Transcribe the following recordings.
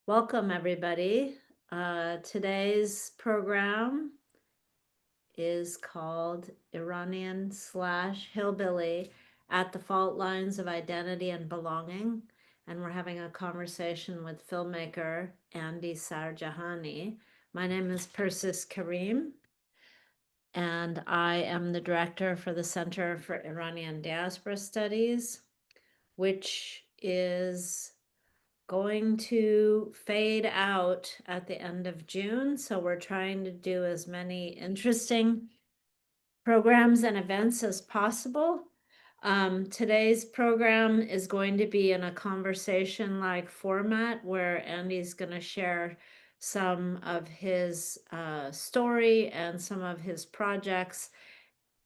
Welcome, everybody. Today's program is called Iranian/Hillbilly at the Fault Lines of Identity and Belonging. And we're having a conversation with filmmaker Andy Sarjahani. My name is Persis Karim, and I am the director for the Center for Iranian Diaspora Studies, which is going to fade out at the end of June. So we're trying to do as many interesting programs and events as possible. Today's program is going to be in a conversation-like format where Andy's going to share some of his story and some of his projects,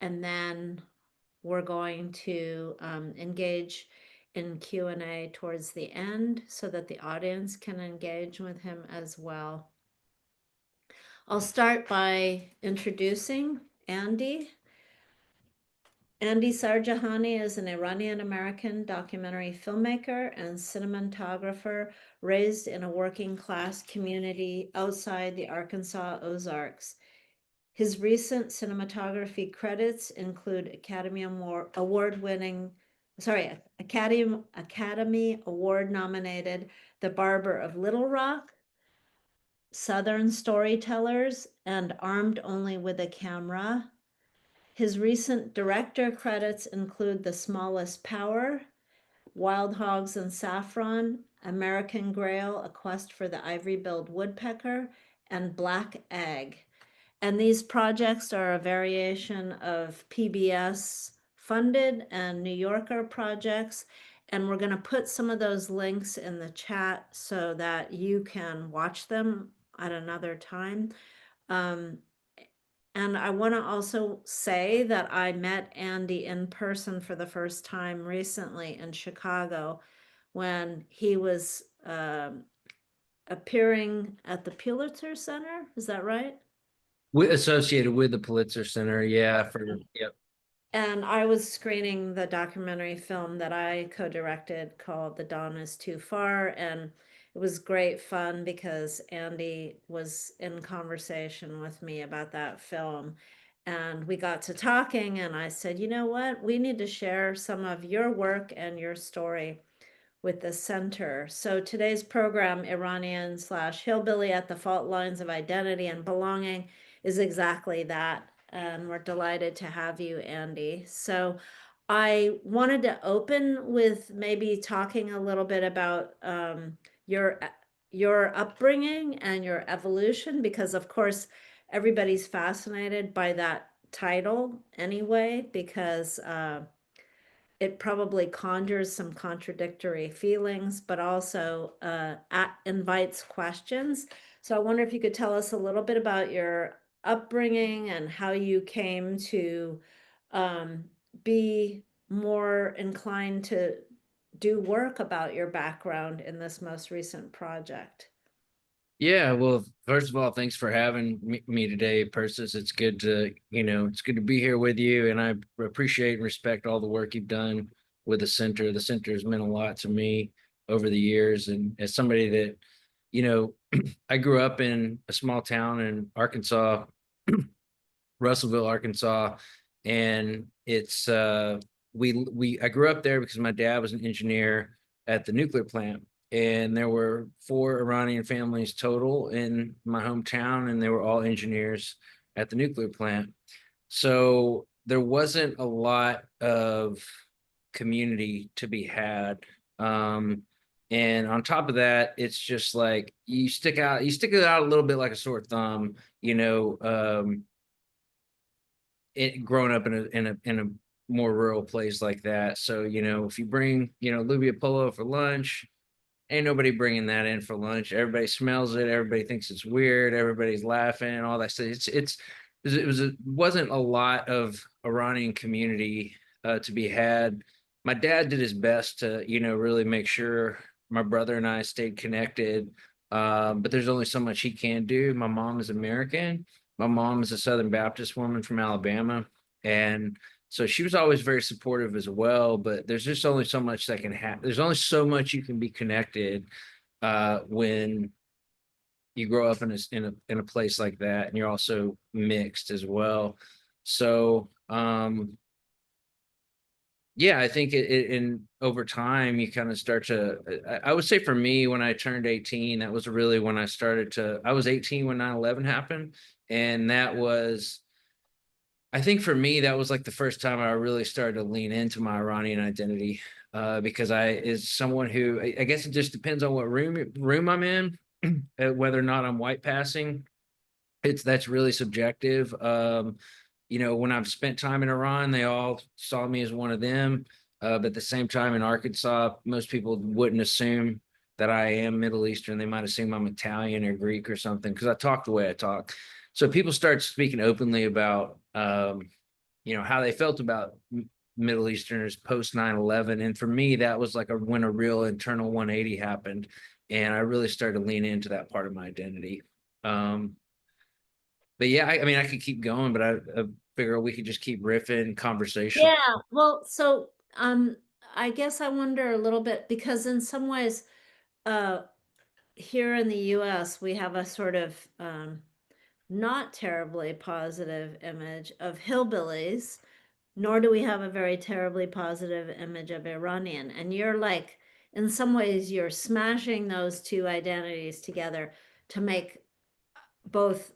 and then we're going to engage in Q&A towards the end so that the audience can engage with him as well. I'll start by introducing Andy. Andy Sarjahani is an Iranian-American documentary filmmaker and cinematographer raised in a working-class community outside the Arkansas Ozarks. His recent cinematography credits include Academy Award nominated The Barber of Little Rock, Southern Storytellers, and Armed Only with a Camera. His recent director credits include The Smallest Power, Wild Hogs and Saffron, American Grail, A Quest for the Ivory-billed Woodpecker, and Black Egg. And these projects are a variation of PBS funded and New Yorker projects. And we're going to put some of those links in the chat so that you can watch them at another time. And I want to also say that I met Andy in person for the first time recently in Chicago when he was appearing at the Pulitzer Center. Is that right? Associated with the Pulitzer Center, yeah, yep. And I was screening the documentary film that I co-directed called The Dawn is Too Far. And it was great fun because Andy was in conversation with me about that film. And we got to talking, and I said, you know what? We need to share some of your work and your story with the center. So today's program, Iranian/Hillbilly at the Fault Lines of Identity and Belonging, is exactly that. And we're delighted to have you, Andy. So I wanted to open with maybe talking a little bit about your upbringing and your evolution, because of course everybody's fascinated by that title anyway, because it probably conjures some contradictory feelings, but also invites questions. So I wonder if you could tell us a little bit about your upbringing and how you came to be more inclined to do work about your background in this most recent project. Yeah, well, first of all, thanks for having me today, Persis. It's good it's good to be here with you, and I appreciate and respect all the work you've done with the center. The center has meant a lot to me over the years, and as somebody that, I grew up in a small town in Arkansas, Russellville, Arkansas, and it's I grew up there because my dad was an engineer at the nuclear plant, and there were 4 Iranian families total in my hometown, and they were all engineers at the nuclear plant. So there wasn't a lot of community to be had. And on top of that, it's just like you stick it out a little bit like a sore thumb, growing up in a more rural place like that. So, if you bring, Lubia Polo for lunch, ain't nobody bringing that in for lunch. Everybody smells it. Everybody thinks it's weird. Everybody's laughing and all that stuff. It wasn't a lot of Iranian community to be had. My dad did his best to, really make sure my brother and I stayed connected. But there's only so much he can do. My mom is American. My mom is a Southern Baptist woman from Alabama. And so she was always very supportive as well, but there's just only so much that can happen. There's only so much you can be connected. when you grow up in a place like that, and you're also mixed as well. So yeah, I think in over time you kind of start to. I would say for me, when I turned 18, that was really when I started to. I was 18 when 9/11 happened, and that was. I think for me, that was like the first time I really started to lean into my Iranian identity, because I is someone who I guess it just depends on what room I'm in, whether or not I'm white passing. That's really subjective. When I've spent time in Iran, they all saw me as one of them. But at the same time, in Arkansas, most people wouldn't assume that I am Middle Eastern. They might assume I'm Italian or Greek or something because I talk the way I talk. So people start speaking openly about, how they felt about Middle Easterners post 9/11. And for me, that was like when a real internal 180 happened. And I really started to lean into that part of my identity. But yeah, I mean, I could keep going, but I figure we could just keep riffing conversation. Yeah, well, so I guess I wonder a little bit because in some ways, uh, here in the US, we have a sort of not terribly positive image of hillbillies, nor do we have a very terribly positive image of Iranian. And you're like, in some ways, you're smashing those two identities together to make both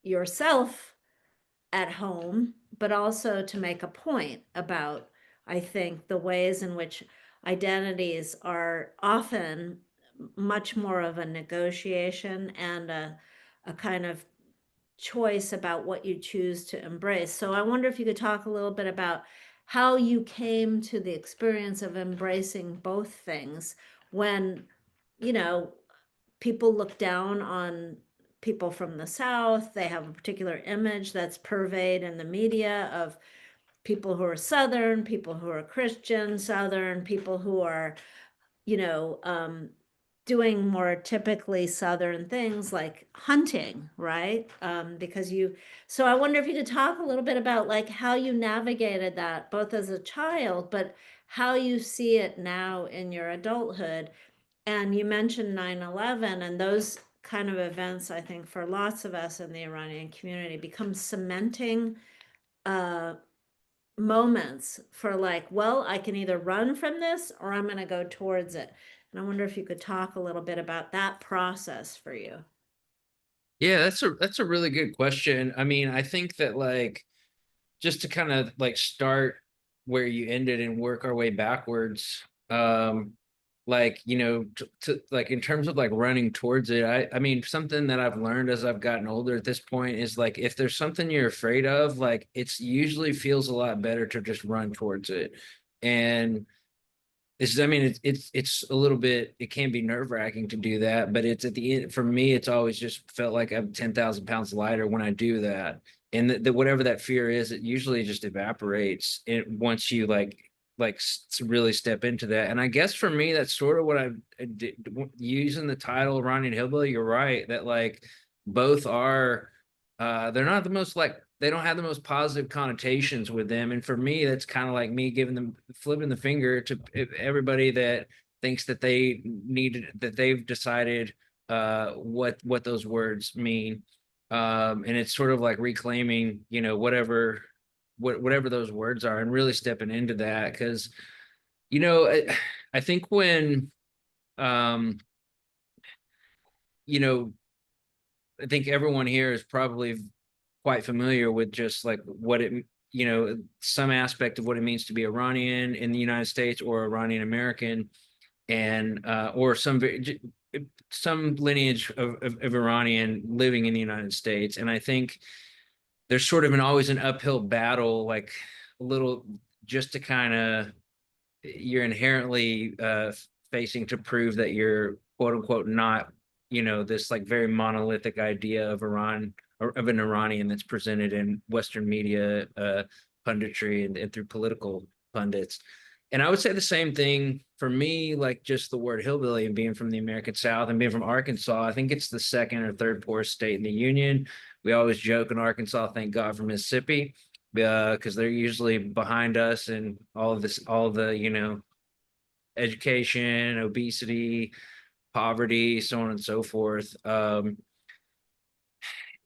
yourself at home, but also to make a point about, I think, the ways in which identities are often much more of a negotiation and a kind of choice about what you choose to embrace. So I wonder if you could talk a little bit about how you came to the experience of embracing both things when, you know, people look down on people from the South. They have a particular image that's purveyed in the media of people who are Southern, people who are Christian Southern, people who are, you know, doing more typically Southern things like hunting, right? So I wonder if you could talk a little bit about like how you navigated that both as a child, but how you see it now in your adulthood. And you mentioned 9/11, and those kind of events, I think, for lots of us in the Iranian community, become cementing uh, moments for like, well, I can either run from this or I'm going to go towards it. And I wonder if you could talk a little bit about that process for you. Yeah, that's a really good question. I mean, I think that like just to kind of like start where you ended and work our way backwards. Like to like in terms of like running towards it, I mean something that I've learned as I've gotten older at this point is like if there's something you're afraid of, like it's usually feels a lot better to just run towards it. And I mean, it's a little bit. It can be nerve wracking to do that, but it's at the end. For me, it's always just felt like I'm 10,000 pounds lighter when I do that, and whatever that fear is, it usually just evaporates. Once you really step into that. And I guess for me, that's sort of what I did using the title Iranian Hillbilly. You're right that like both are. They're not the most like they don't have the most positive connotations with them. And for me, that's kind of like me giving them flipping the finger to everybody that thinks that they've decided what those words mean. And it's sort of like reclaiming, whatever those words are and really stepping into that. Cause, I think when um, you know, I think everyone here is probably quite familiar with just like some aspect of what it means to be Iranian in the United States or Iranian American, and or some lineage of Iranian living in the United States. And I think there's sort of always an uphill battle, like a little just to kind of you're inherently facing to prove that you're quote unquote not this like very monolithic idea of Iran or of an Iranian that's presented in Western media punditry and through political pundits. And I would say the same thing for me, like just the word hillbilly and being from the American South and being from Arkansas. I think it's the second or third poorest state in the union. We always joke in Arkansas, thank God for Mississippi, because they're usually behind us and all of this, all the education, obesity, poverty, so on and so forth.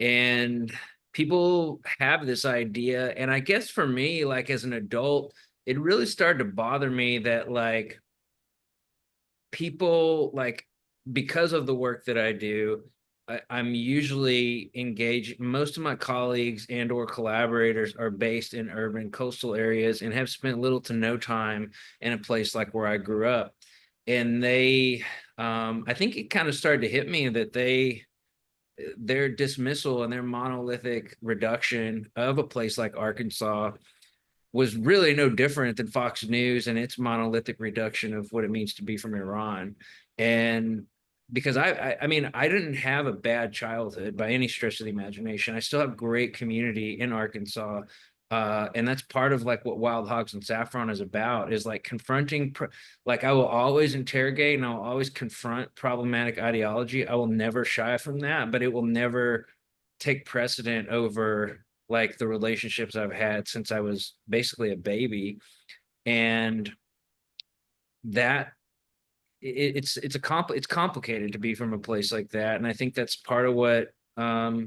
And people have this idea, and I guess for me, like as an adult, it really started to bother me that like people like because of the work that I do, I'm usually engaged. Most of my colleagues and or collaborators are based in urban coastal areas and have spent little to no time in a place like where I grew up. And I think it kind of started to hit me that their dismissal and their monolithic reduction of a place like Arkansas was really no different than Fox News and its monolithic reduction of what it means to be from Iran. And because I mean, I didn't have a bad childhood by any stretch of the imagination. I still have great community in Arkansas. And that's part of like what Wild Hogs and Saffron is about is like confronting, like I will always interrogate and I'll always confront problematic ideology. I will never shy from that, but it will never take precedent over like the relationships I've had since I was basically a baby. And that it's complicated to be from a place like that. And I think that's part of what I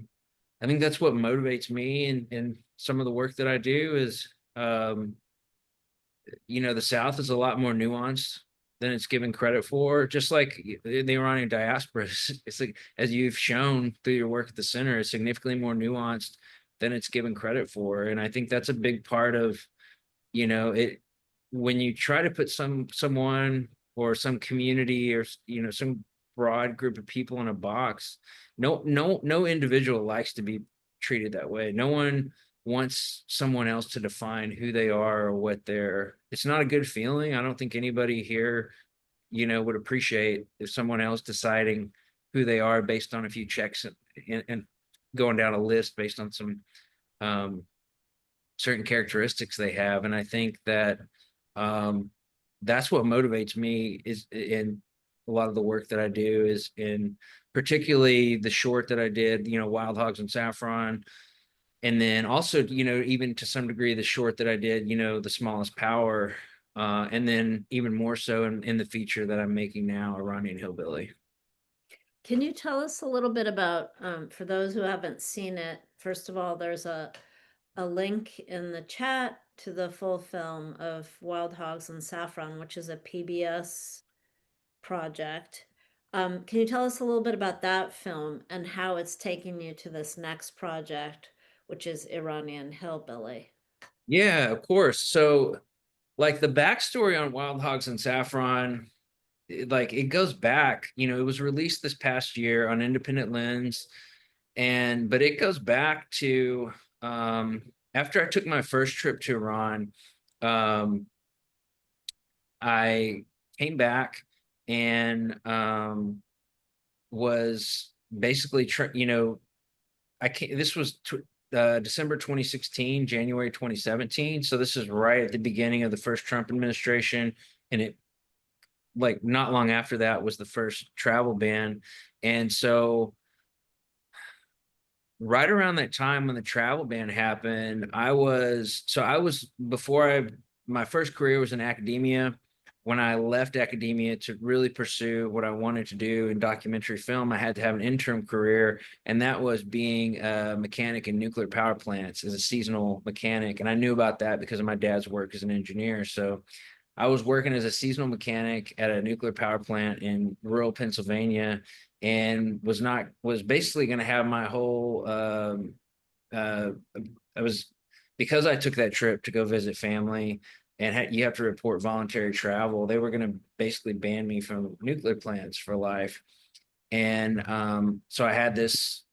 think that's what motivates me and some of the work that I do is the South is a lot more nuanced than it's given credit for. Just like the Iranian diaspora, it's like as you've shown through your work at the center, is significantly more nuanced than it's given credit for. And I think that's a big part of it when you try to put someone or some community or some broad group of people in a box. No individual likes to be treated that way. No one wants someone else to define who they are or what they're. It's not a good feeling. I don't think anybody here would appreciate if someone else deciding who they are based on a few checks and going down a list based on some um certain characteristics they have. And I think that that's what motivates me is in a lot of the work that I do is in particularly the short that I did, Wild Hogs and Saffron. And then also, even to some degree, the short that I did, The Smallest Power. And then even more so in the feature that I'm making now, Iranian Hillbilly. Can you tell us a little bit about, for those who haven't seen it, first of all, there's a link in the chat to the full film of Wild Hogs and Saffron, which is a PBS project. Can you tell us a little bit about that film and how it's taking you to this next project, which is Iranian Hillbilly? Yeah, of course. So, like the backstory on Wild Hogs and Saffron, like it goes back. It was released this past year on Independent Lens, but it goes back to after I took my first trip to Iran. Um, I came back and was basically I came, this was December 2016, January 2017. So this is right at the beginning of the first Trump administration. And it like not long after that was the first travel ban. And so right around that time when the travel ban happened, I was before my first career was in academia. When I left academia to really pursue what I wanted to do in documentary film, I had to have an interim career, and that was being a mechanic in nuclear power plants as a seasonal mechanic. And I knew about that because of my dad's work as an engineer. So I was working as a seasonal mechanic at a nuclear power plant in rural Pennsylvania and was basically going to have my whole uh I was because I took that trip to go visit family and you have to report voluntary travel. They were going to basically ban me from nuclear plants for life. And so I had this,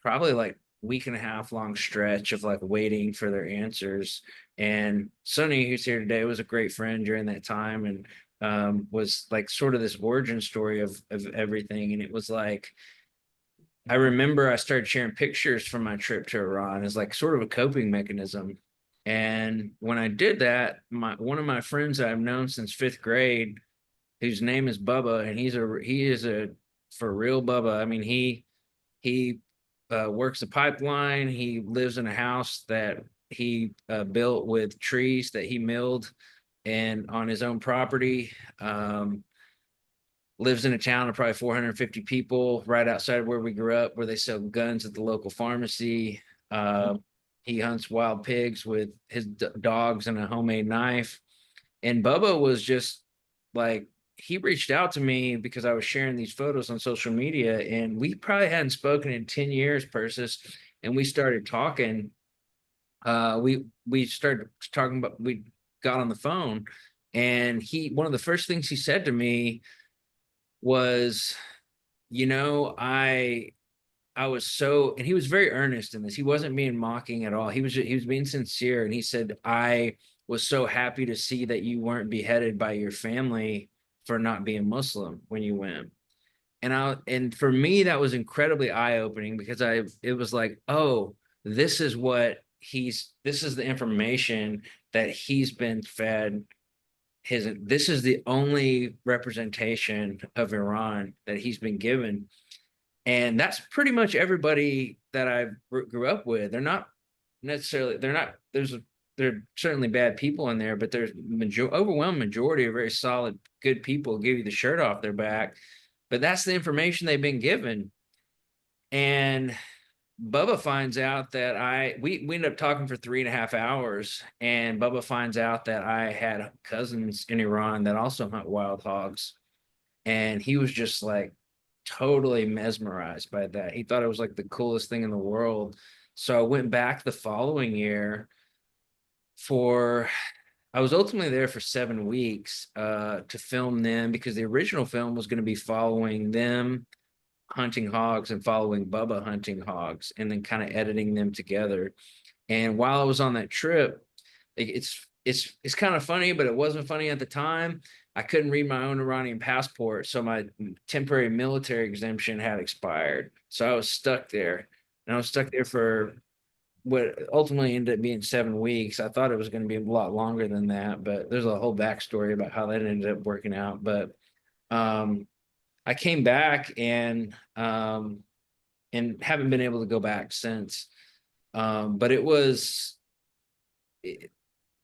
probably like week and a half long stretch of like waiting for their answers. And Sonny, who's here today, was a great friend during that time and was like sort of this origin story of everything. And it was like I remember I started sharing pictures from my trip to Iran as like sort of a coping mechanism. And when I did that, one of my friends that I've known since fifth grade, whose name is Bubba, and he is a for real Bubba. I mean, he works the pipeline. He lives in a house that he built with trees that he milled and on his own property. lives in a town of probably 450 people right outside where we grew up, where they sell guns at the local pharmacy. Uh, he hunts wild pigs with his dogs and a homemade knife. And Bubba was just like, he reached out to me because I was sharing these photos on social media, and we probably hadn't spoken in 10 years, Persis. And we started talking. We started talking about, we got on the phone, and one of the first things he said to me was, you know, I was so, and he was very earnest in this. He wasn't being mocking at all. He was being sincere, and he said, "I was so happy to see that you weren't beheaded by your family for not being Muslim when you went." And for me, that was incredibly eye-opening, because it was like, oh, this is the information that he's been fed. This is the only representation of Iran that he's been given. And that's pretty much everybody that I grew up with. They're not necessarily, they're not, there are certainly bad people in there, but there's overwhelming majority of very solid, good people, give you the shirt off their back. But that's the information they've been given. And Bubba finds out that we ended up talking for 3.5 hours, and Bubba finds out that I had cousins in Iran that also hunt wild hogs. And he was just like totally mesmerized by that. He thought it was like the coolest thing in the world. So I went back the following year for, I was ultimately there for 7 weeks to film them, because the original film was going to be following them hunting hogs and following Bubba hunting hogs, and then kind of editing them together. And while I was on that trip, it's kind of funny, but it wasn't funny at the time. I couldn't read my own Iranian passport, so my temporary military exemption had expired. So I was stuck there, and I was stuck there for what ultimately ended up being 7 weeks. I thought it was going to be a lot longer than that, but there's a whole backstory about how that ended up working out. But I came back, and haven't been able to go back since. But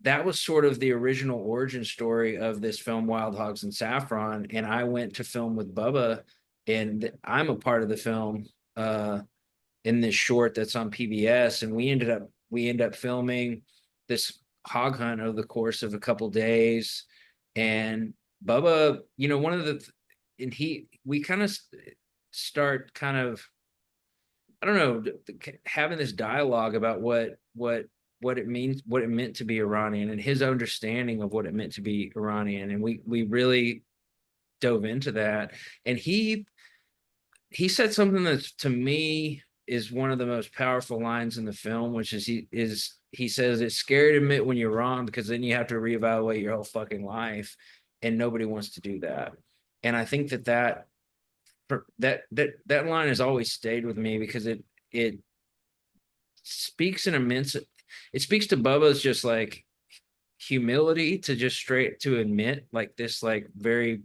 that was sort of the original origin story of this film, Wild Hogs and Saffron. And I went to film with Bubba, and I'm a part of the film in this short that's on PBS. And we ended up filming this hog hunt over the course of a couple days. And Bubba, one of the, and we kind of start kind of, I don't know, having this dialogue about what it means, what it meant to be Iranian, and his understanding of what it meant to be Iranian. And we really dove into that. And he said something that, to me, is one of the most powerful lines in the film, which is he says, "It's scary to admit when you're wrong, because then you have to reevaluate your whole fucking life, and nobody wants to do that." And I think that line has always stayed with me, because it speaks it speaks to Bubba's just like humility, to just straight to admit like this, like very,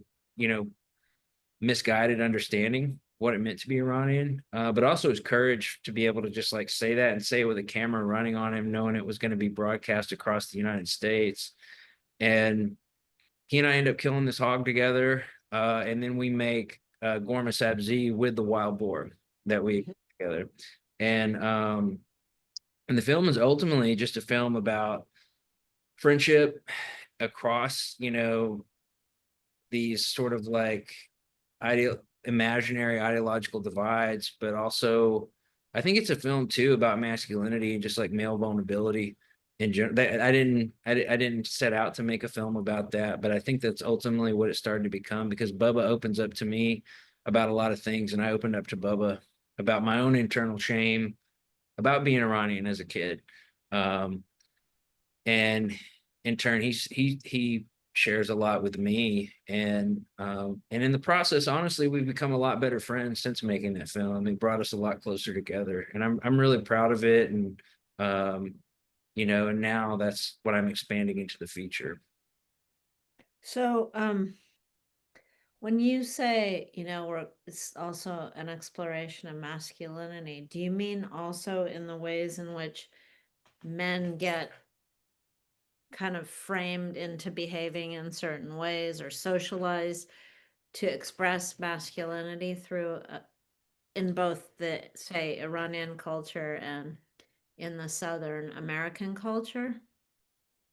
misguided understanding what it meant to be Iranian, but also his courage to be able to just like say that, and say it with a camera running on him, knowing it was going to be broadcast across the United States. And he and I end up killing this hog together, and then we make Gorma Sabzi with the wild boar that we together. And the film is ultimately just a film about friendship across, these sort of like imaginary ideological divides, but also I think it's a film too about masculinity and just like male vulnerability in general. I didn't set out to make a film about that, but I think that's ultimately what it started to become, because Bubba opens up to me about a lot of things, and I opened up to Bubba about my own internal shame about being Iranian as a kid. And in turn, he shares a lot with me, and in the process, honestly, we've become a lot better friends since making that film. It brought us a lot closer together, and I'm really proud of it. And and now that's what I'm expanding into the feature. So, when you say, it's also an exploration of masculinity, do you mean also in the ways in which men get kind of framed into behaving in certain ways or socialized to express masculinity through in both the, say, Iranian culture and in the Southern American culture?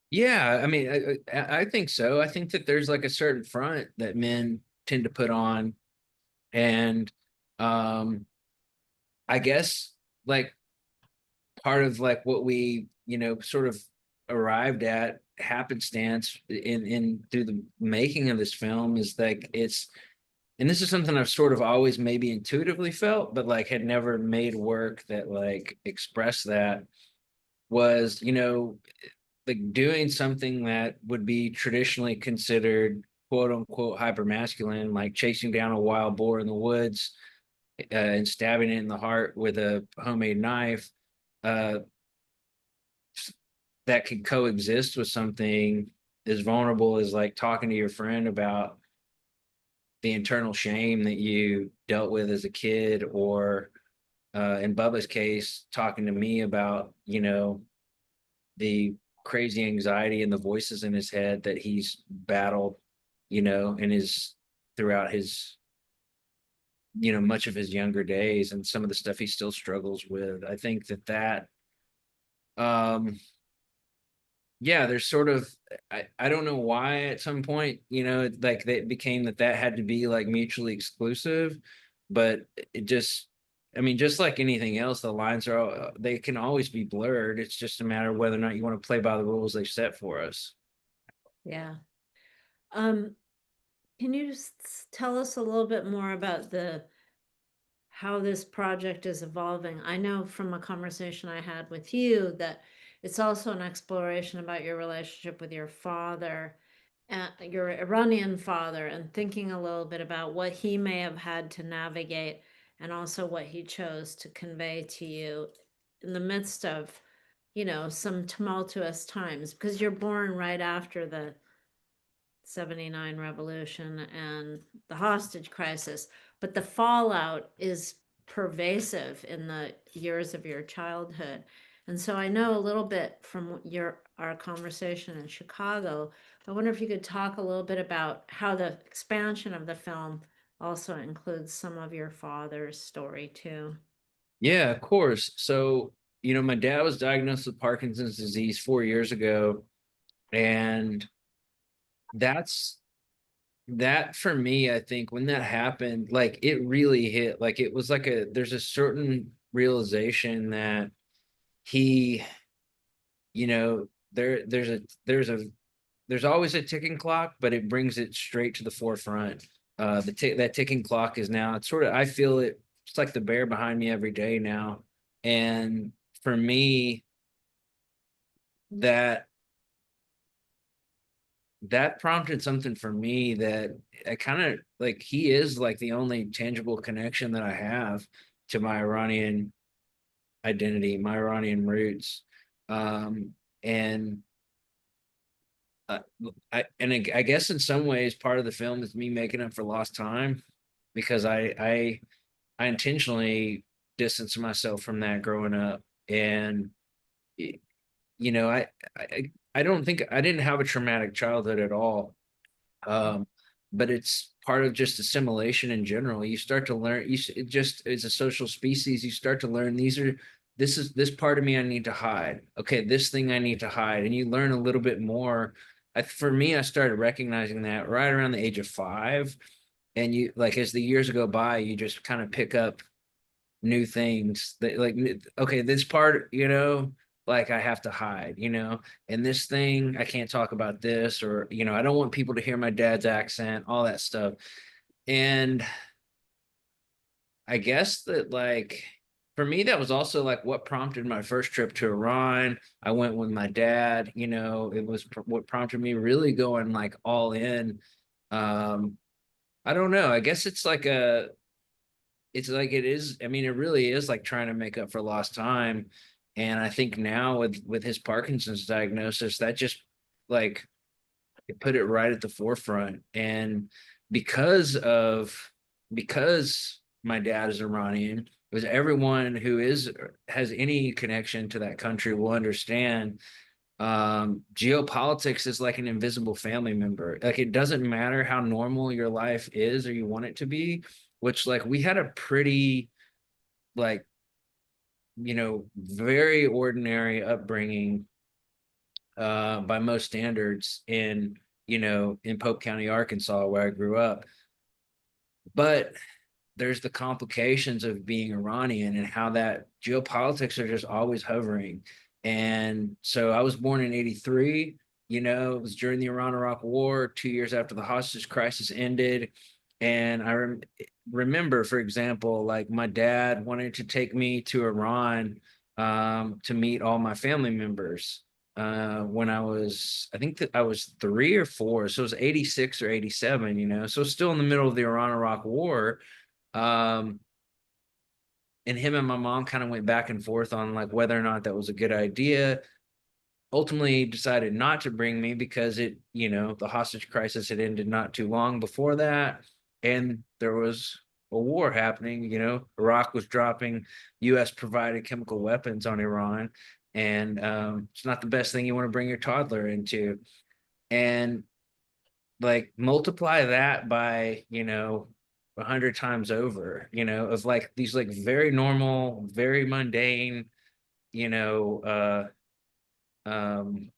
Yeah, I mean, I think so. I think that there's like a certain front that men tend to put on, and um, I guess like part of like what we, sort of arrived at happenstance in through the making of this film is like and this is something I've sort of always maybe intuitively felt, but like had never made work that like expressed that was, like doing something that would be traditionally considered quote unquote hyper masculine, like chasing down a wild boar in the woods and stabbing it in the heart with a homemade knife. Uh, that could coexist with something as vulnerable as like talking to your friend about the internal shame that you dealt with as a kid, or in Bubba's case, talking to me about, the crazy anxiety and the voices in his head that he's battled, in his throughout his, much of his younger days, and some of the stuff he still struggles with. I think that um yeah, there's sort of I don't know why at some point, like it became that had to be like mutually exclusive, but it just I mean, just like anything else, the lines they can always be blurred. It's just a matter of whether or not you want to play by the rules they set for us. Yeah. Um, can you just tell us a little bit more about the how this project is evolving? I know from a conversation I had with you that it's also an exploration about your relationship with your father, your Iranian father, and thinking a little bit about what he may have had to navigate and also what he chose to convey to you in the midst of, some tumultuous times, because you're born right after the 79 revolution and the hostage crisis, but the fallout is pervasive in the years of your childhood. And so I know a little bit from your our conversation in Chicago. I wonder if you could talk a little bit about how the expansion of the film also includes some of your father's story too. Yeah, of course. So, my dad was diagnosed with Parkinson's disease 4 years ago, and that's that for me, I think when that happened, like it really hit, like it was like there's a certain realization that he, there's always a ticking clock, but it brings it straight to the forefront. That ticking clock is now, it's sort of, I feel it, it's like the bear behind me every day now. And for me, that that prompted something for me that I kind of like he is like the only tangible connection that I have to my Iranian identity, my Iranian roots. And uh, I guess in some ways part of the film is me making up for lost time, because I intentionally distanced myself from that growing up. And you know I don't think I didn't have a traumatic childhood at all. um, but it's part of just assimilation in general. You start to learn, it just as a social species, you start to learn this is this part of me I need to hide. Okay, this thing I need to hide, and you learn a little bit more. For me, I started recognizing that right around the age of 5, and you like as the years go by, you just kind of pick up new things that like okay, this part, like I have to hide, and this thing I can't talk about this, or I don't want people to hear my dad's accent, all that stuff. And I guess that like for me that was also like what prompted my first trip to Iran. I went with my dad, it was what prompted me really going like all in. um I don't know, I guess it's like it is, I mean it really is like trying to make up for lost time. And I think now with his Parkinson's diagnosis, that just like it put it right at the forefront. And because of because my dad is Iranian, because everyone who has any connection to that country will understand Geopolitics is like an invisible family member. Like it doesn't matter how normal your life is or you want it to be, which like we had a pretty like, very ordinary upbringing by most standards in Pope County, Arkansas, where I grew up. But there's the complications of being Iranian and how that geopolitics are just always hovering. And so I was born in 83, it was during the Iran-Iraq War, 2 years after the hostage crisis ended. And remember, for example, like my dad wanted to take me to Iran to meet all my family members when I think that I was 3 or 4. So it was 86 or 87, so still in the middle of the Iran-Iraq War. um, and him and my mom kind of went back and forth on like whether or not that was a good idea. Ultimately decided not to bring me because the hostage crisis had ended not too long before that. And there was a war happening, Iraq was dropping US provided chemical weapons on Iran. And it's not the best thing you want to bring your toddler into. And like multiply that by 100 times over, of like these like very normal, very mundane, you know um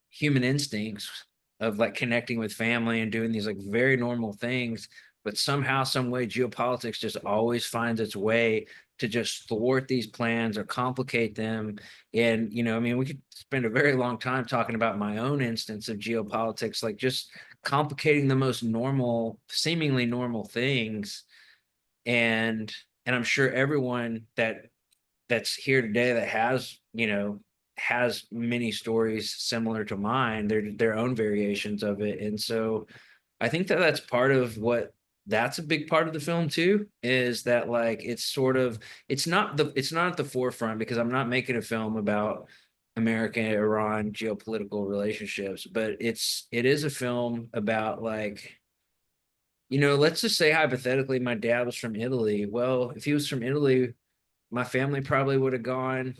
human instincts of like connecting with family and doing these like very normal things, but somehow some way geopolitics just always finds its way to just thwart these plans or complicate them. And I mean, we could spend a very long time talking about my own instance of geopolitics, like just complicating the most normal, seemingly normal things. And I'm sure everyone that's here today that has many stories similar to mine, their own variations of it. And so I think that that's a big part of the film too, is that like it's not at the forefront because I'm not making a film about America Iran geopolitical relationships, but it is a film about like, let's just say hypothetically my dad was from Italy. Well, if he was from Italy, my family probably would have gone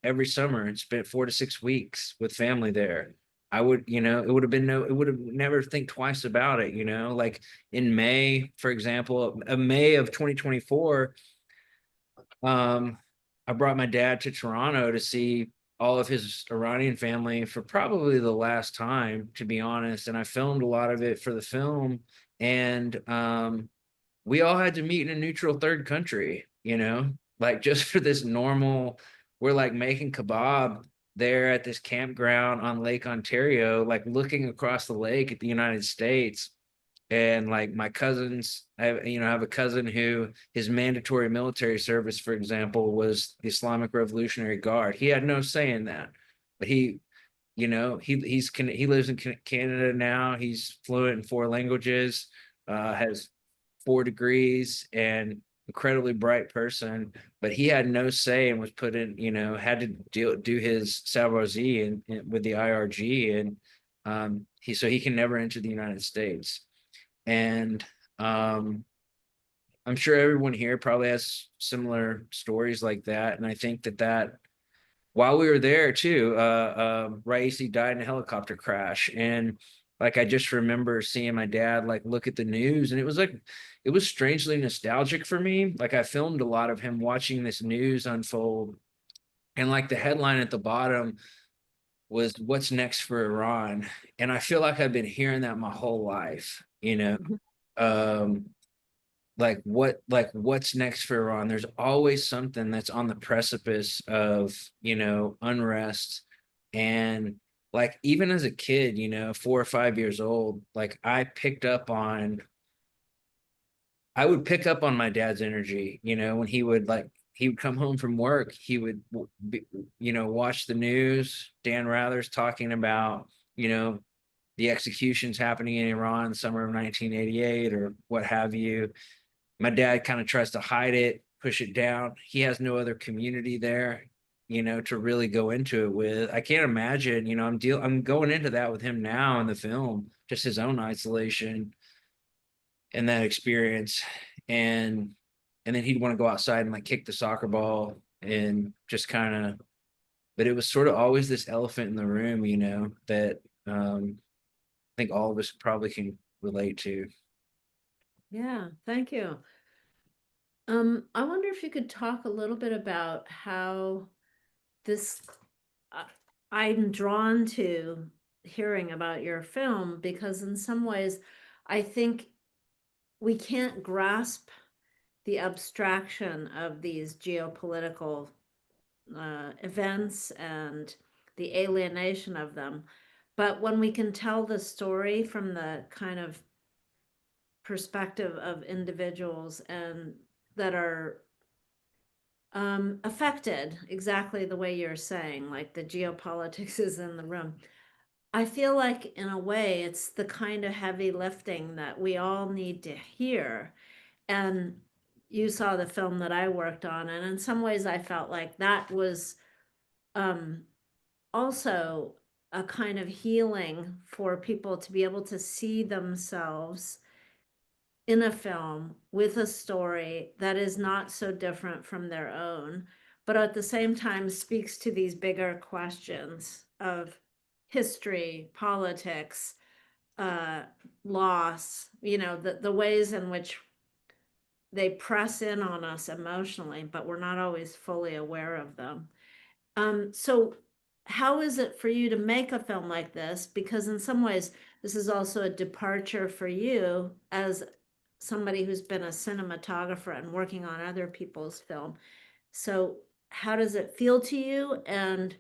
every summer and spent 4 to 6 weeks with family there. I would, it would have been it would have never think twice about it, like in May, for example, May of 2024, um, I brought my dad to Toronto to see all of his Iranian family for probably the last time, to be honest. And I filmed a lot of it for the film. And we all had to meet in a neutral third country, like just for this normal, we're like making kebab there at this campground on Lake Ontario, like looking across the lake at the United States. And like my cousins, I have a cousin who his mandatory military service, for example, was the Islamic Revolutionary Guard. He had no say in that, but he lives in Canada now. He's fluent in 4 languages, has 4 degrees, and incredibly bright person. But he had no say and was put in, had to do his Sarjahni with the IRG, and he can never enter the United States. And I'm sure everyone here probably has similar stories like that. And I think that while we were there too, Raisi died in a helicopter crash. And like I just remember seeing my dad like look at the news, and it was strangely nostalgic for me. Like I filmed a lot of him watching this news unfold, and like the headline at the bottom was "What's next for Iran?" And I feel like I've been hearing that my whole life, um, what's next for Iran. There's always something that's on the precipice of unrest. And like even as a kid, 4 or 5 years old, like I would pick up on my dad's energy, when he would come home from work, he would watch the news, Dan Rather's talking about the executions happening in Iran summer of 1988 or what have you. My dad kind of tries to hide it, push it down. He has no other community there, to really go into it with. I can't imagine, I'm going into that with him now in the film, just his own isolation and that experience. And then he'd want to go outside and like kick the soccer ball and just kind of but it was sort of always this elephant in the room, that I think all of us probably can relate to. Yeah, thank you. I wonder if you could talk a little bit about how this, uh, I'm drawn to hearing about your film because in some ways I think we can't grasp the abstraction of these geopolitical events and the alienation of them. But when we can tell the story from the kind of perspective of individuals and that are affected exactly the way you're saying, like the geopolitics is in the room. I feel like, in a way, it's the kind of heavy lifting that we all need to hear. And you saw the film that I worked on, and in some ways, I felt like that was um, also a kind of healing for people to be able to see themselves in a film with a story that is not so different from their own, but at the same time speaks to these bigger questions of history, politics, uh, loss, the ways in which they press in on us emotionally, but we're not always fully aware of them. So how is it for you to make a film like this? Because in some ways, this is also a departure for you as somebody who's been a cinematographer and working on other people's film. So how does it feel to you? And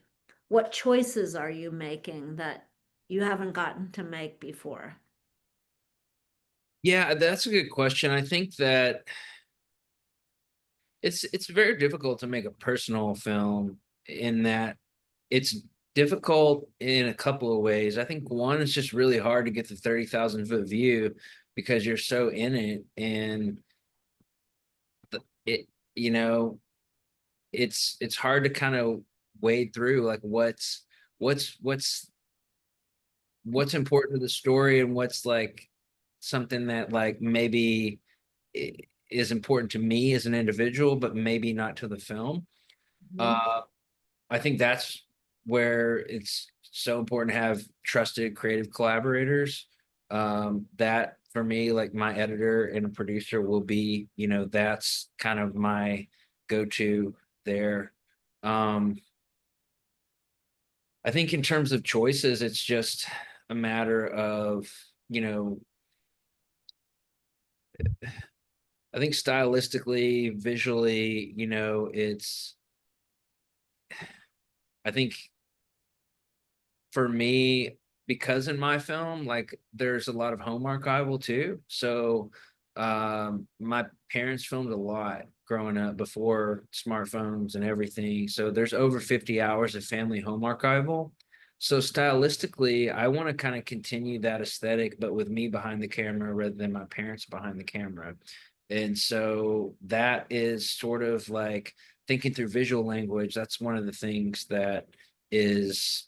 what choices are you making that you haven't gotten to make before? Yeah, that's a good question. I think that it's very difficult to make a personal film in that it's difficult in a couple of ways. I think one is just really hard to get the 30,000-foot view because you're so in it, and it you know it's hard to kind of wade through like what's what's what's important to the story and what's like something that like maybe is important to me as an individual, but maybe not to the film. Mhm. Uh, I think that's where it's so important to have trusted creative collaborators. That for me, like my editor and a producer will be, that's kind of my go-to there. Um, I think in terms of choices, it's just a matter of, you know, I think stylistically, visually, I think for me, because in my film, like there's a lot of home archival too. So my parents filmed a lot growing up before smartphones and everything. So there's over 50 hours of family home archival. So stylistically, I want to kind of continue that aesthetic, but with me behind the camera rather than my parents behind the camera. And so that is sort of like thinking through visual language. That's one of the things is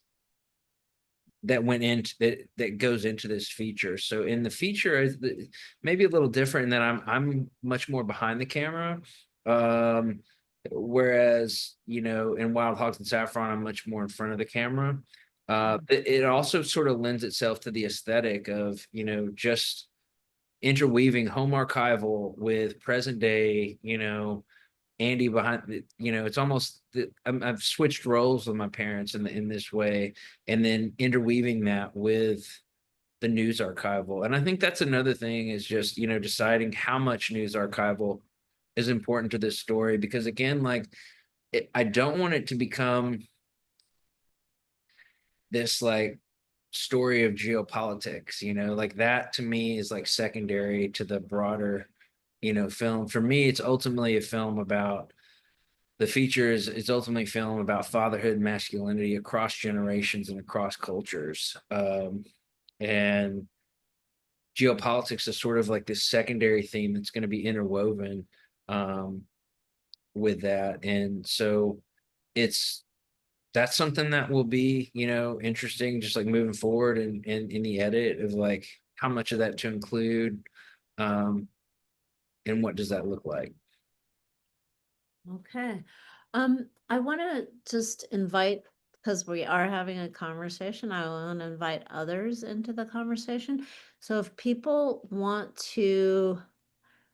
that went into that goes into this feature. So in the feature, maybe a little different in that I'm much more behind the camera. Um, Whereas, in Wild Hogs and Saffron, I'm much more in front of the camera. It also sort of lends itself to the aesthetic of, just interweaving home archival with present day, Andy behind it's almost I've switched roles with my parents in this way, and then interweaving that with the news archival. And I think that's another thing is just, deciding how much news archival is important to this story, because again, like I don't want it to become this like story of geopolitics, like that to me is like secondary to the broader, film. For me, it's ultimately a film about the feature is ultimately a film about fatherhood and masculinity across generations and across cultures. And geopolitics is sort of like this secondary theme that's going to be interwoven um, with that. And so it's that's something that will be, interesting, just like moving forward and in the edit of like how much of that to include, um, and what does that look like. Okay. I want to just invite because we are having a conversation. I want to invite others into the conversation. So if people want to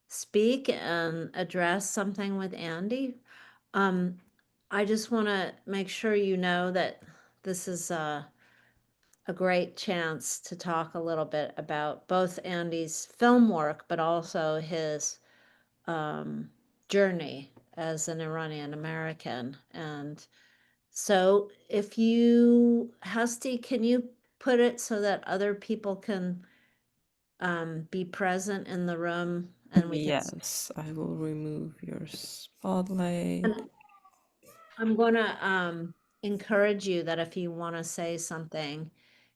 speak and address something with Andy, I just want to make sure you know that this is a great chance to talk a little bit about both Andy's film work, but also his journey as an Iranian American. And so if you, Husty, can you put it so that other people can be present in the room and we can. Yes, I will remove your spotlight. And I'm gonna encourage you that if you want to say something,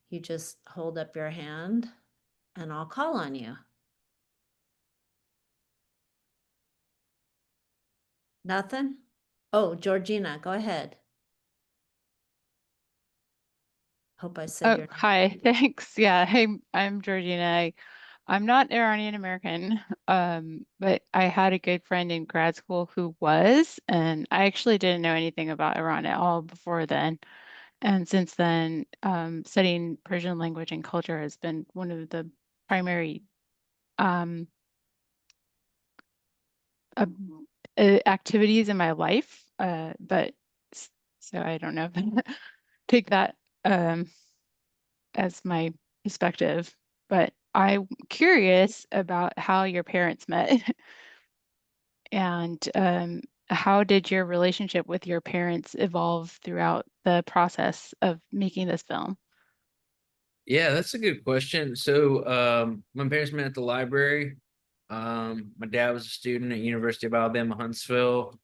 you just hold up your hand and I'll call on you. Nothing? Oh, Georgina, go ahead. Hope I said Oh, your name. hi, thanks. Yeah, hey, I'm Georgina. I'm not Iranian American, but I had a good friend in grad school who was, and I actually didn't know anything about Iran at all before then. And since then, studying Persian language and culture has been one of the primary um, uh, activities in my life. So I don't know if take that as my perspective, but I'm curious about how your parents met and how did your relationship with your parents evolve throughout the process of making this film? Yeah, that's a good question. So, my parents met at the library. My dad was a student at University of Alabama, Huntsville.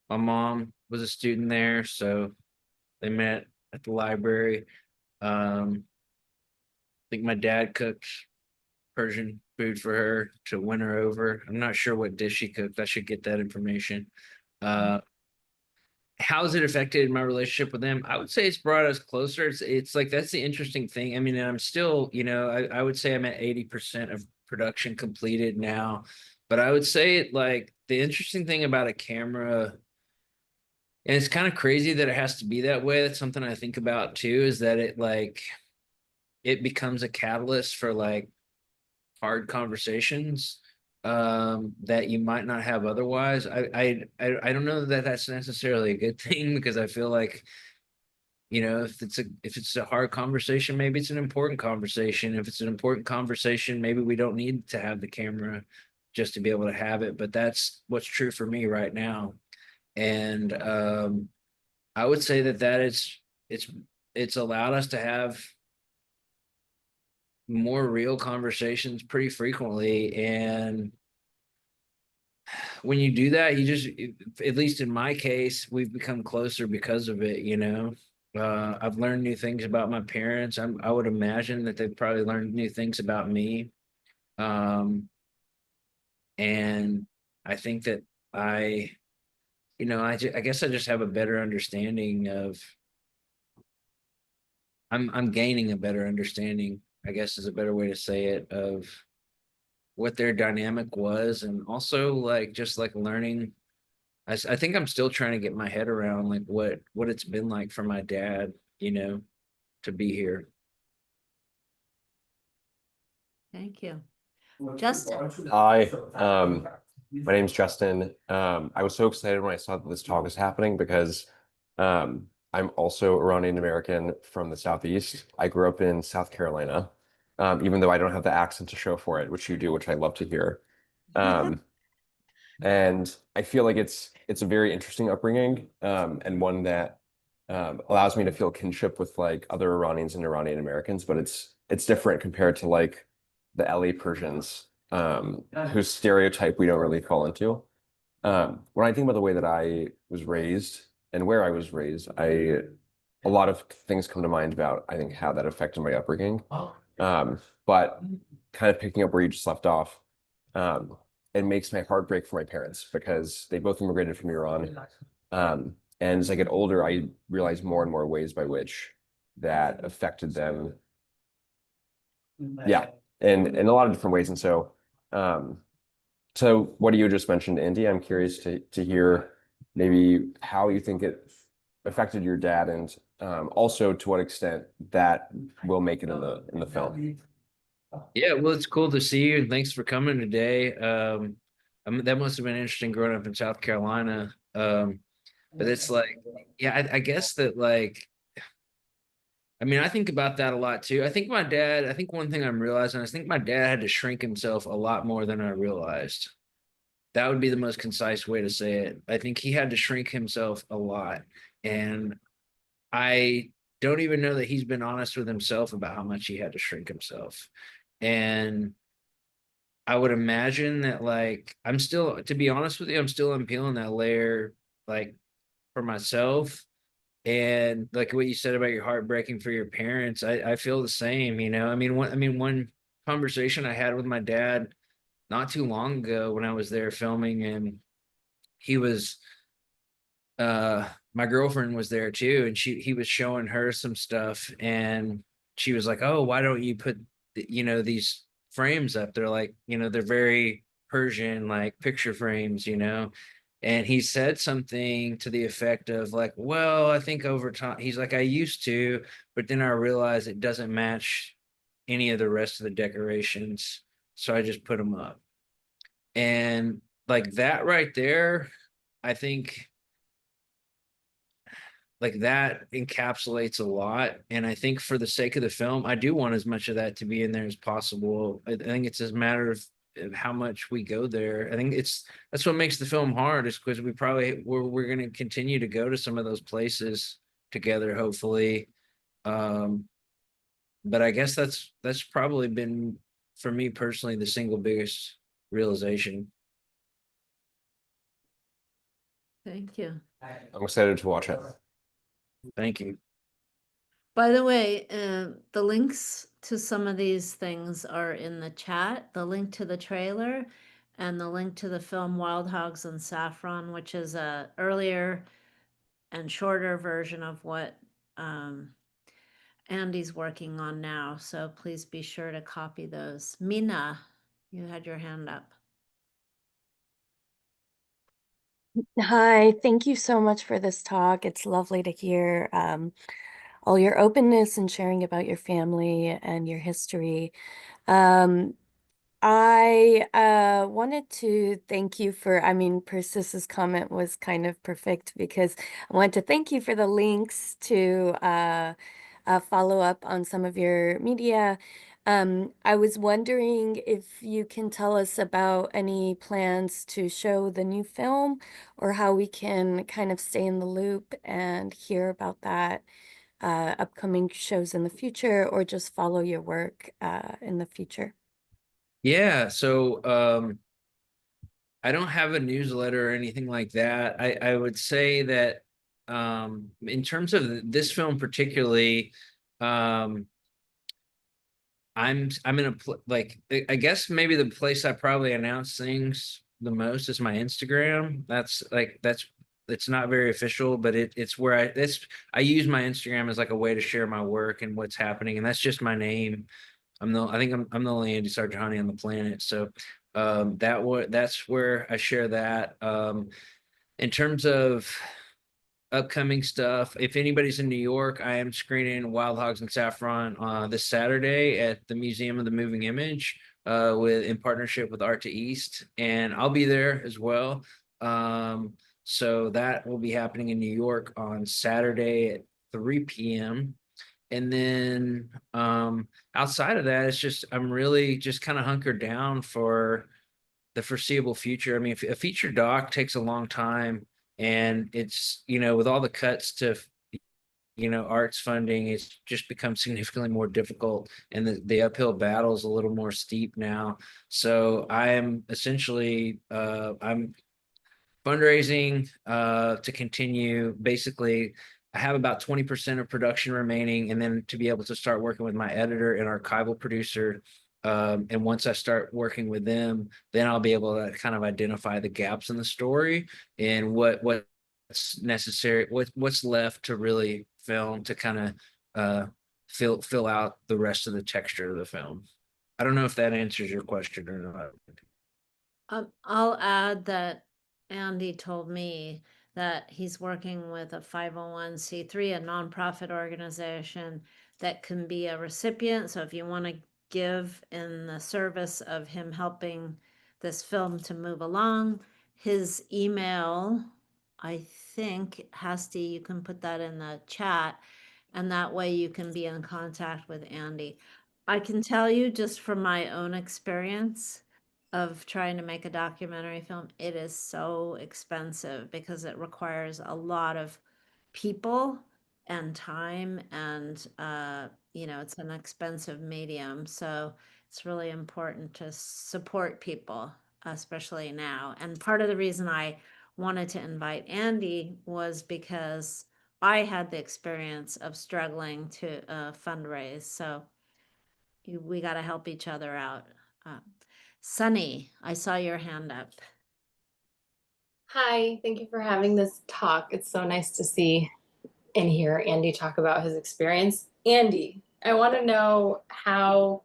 My mom was a student there, so they met at the library. I think my dad cooked Persian food for her to win her over. I'm not sure what dish she cooked. I should get that information. How has it affected my relationship with them? I would say it's brought us closer. It's like that's the interesting thing. I mean, and I'm still, I would say I'm at 80% of production completed now. But I would say it like the interesting thing about a camera, and it's kind of crazy that it has to be that way. That's something I think about too, is that it becomes a catalyst for like hard conversations that you might not have otherwise. I don't know that that's necessarily a good thing because I feel like if it's a hard conversation, maybe it's an important conversation. If it's an important conversation, maybe we don't need to have the camera just to be able to have it. But that's what's true for me right now. And I would say that it's it's allowed us to have more real conversations pretty frequently. And when you do that, at least in my case, we've become closer because of it. I've learned new things about my parents. I would imagine that they've probably learned new things about me. And I think that I guess I just have a better understanding of, I'm gaining a better understanding, I guess is a better way to say it, of what their dynamic was. And also like, just like learning, I think I'm still trying to get my head around like what it's been like for my dad, to be here. Thank you. Justin. Hi, my name's Justin. I was so excited when I saw that this talk was happening because I'm also Iranian American from the Southeast. I grew up in South Carolina, even though I don't have the accent to show for it, which you do, which I love to hear. And I feel like it's a very interesting upbringing, and one that allows me to feel kinship with like other Iranians and Iranian Americans, but it's different compared to like the LA Persians, whose stereotype we don't really fall into. When I think about the way that I was raised and where I was raised, a lot of things come to mind about I think how that affected my upbringing. But kind of picking up where you just left off, it makes my heart break for my parents because they both immigrated from Iran. And as I get older, I realize more and more ways by which that affected them. Yeah, and in a lot of different ways. And so what you just mentioned, Andy, I'm curious to hear maybe how you think it affected your dad, and also to what extent that will make it in the film. Yeah, well, it's cool to see you, and thanks for coming today. I mean, that must have been interesting growing up in South Carolina. But it's like, yeah, I guess that like, I mean, I think about that a lot too. I think I think one thing I'm realizing, I think my dad had to shrink himself a lot more than I realized. That would be the most concise way to say it. I think he had to shrink himself a lot. And I don't even know that he's been honest with himself about how much he had to shrink himself. And I would imagine that, like, I'm still, to be honest with you, I'm still unpeeling that layer, like, for myself. And like what you said about your heart breaking for your parents, I feel the same, you know. One conversation I had with my dad not too long ago when I was there filming, and he was my girlfriend was there too, and he was showing her some stuff, and she was like, "Oh, why don't you put these frames up? They're like, they're very Persian, like picture frames, you know." And he said something to the effect of like, "Well, I think over time," he's like, "I used to, but then I realized it doesn't match any of the rest of the decorations, so I just put them up." And like that right there, I think like that encapsulates a lot. And I think for the sake of the film, I do want as much of that to be in there as possible. I think it's a matter of how much we go there. I think that's what makes the film hard, is because we're going to continue to go to some of those places together, hopefully. But I guess that's probably been, for me personally, the single biggest realization. Thank you. I'm excited to watch it. Thank you. By the way, the links to some of these things are in the chat. The link to the trailer and the link to the film Wild Hogs and Saffron, which is a earlier and shorter version of what Andy's working on now. So please be sure to copy those. Mina, you had your hand up. Hi, thank you so much for this talk. It's lovely to hear all your openness and sharing about your family and your history. I wanted to thank you for, Persis's comment was kind of perfect because I want to thank you for the links to follow up on some of your media. I was wondering if you can tell us about any plans to show the new film, or how we can kind of stay in the loop and hear about that, upcoming shows in the future, or just follow your work in the future. Yeah, so I don't have a newsletter or anything like that. I would say that in terms of this film particularly, I'm in like, I guess maybe the place I probably announce things the most is my Instagram. It's not very official, but it's where I use my Instagram as like a way to share my work and what's happening, and that's just my name. I think I'm the only Andy Sarjahni on the planet. So that's where I share that. In terms of upcoming stuff, if anybody's in New York, I am screening Wild Hogs and Saffron this Saturday at the Museum of the Moving Image, in partnership with Art to East, and I'll be there as well. So that will be happening in New York on Saturday at 3 p.m. And then outside of that, it's just I'm really just kind of hunkered down for the foreseeable future. I mean, a feature doc takes a long time, and it's, with all the cuts to arts funding, it's just become significantly more difficult, and the uphill battle is a little more steep now. So I am essentially I'm fundraising to continue. Basically, I have about 20% of production remaining, and then to be able to start working with my editor and archival producer. And once I start working with them, then I'll be able to kind of identify the gaps in the story and what's necessary, what's left to really film to kind of fill out the rest of the texture of the film. I don't know if that answers your question or not. I'll add that Andy told me that he's working with a 501c3, a nonprofit organization that can be a recipient. So if you want to give in the service of him helping this film to move along, his email, I think, Hasty, you can put that in the chat, and that way you can be in contact with Andy. I can tell you just from my own experience of trying to make a documentary film, it is so expensive because it requires a lot of people and time, and it's an expensive medium. So it's really important to support people, especially now. And part of the reason I wanted to invite Andy was because I had the experience of struggling to fundraise. So we got to help each other out. Sunny, I saw your hand up. Hi, thank you for having this talk. It's so nice to see and hear Andy talk about his experience. Andy, I want to know how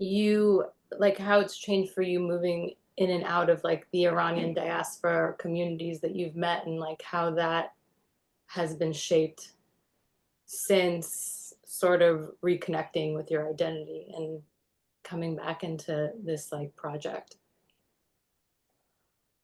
it's changed for you moving in and out of like the Iranian diaspora communities that you've met, and like how that has been shaped since sort of reconnecting with your identity and coming back into this like project.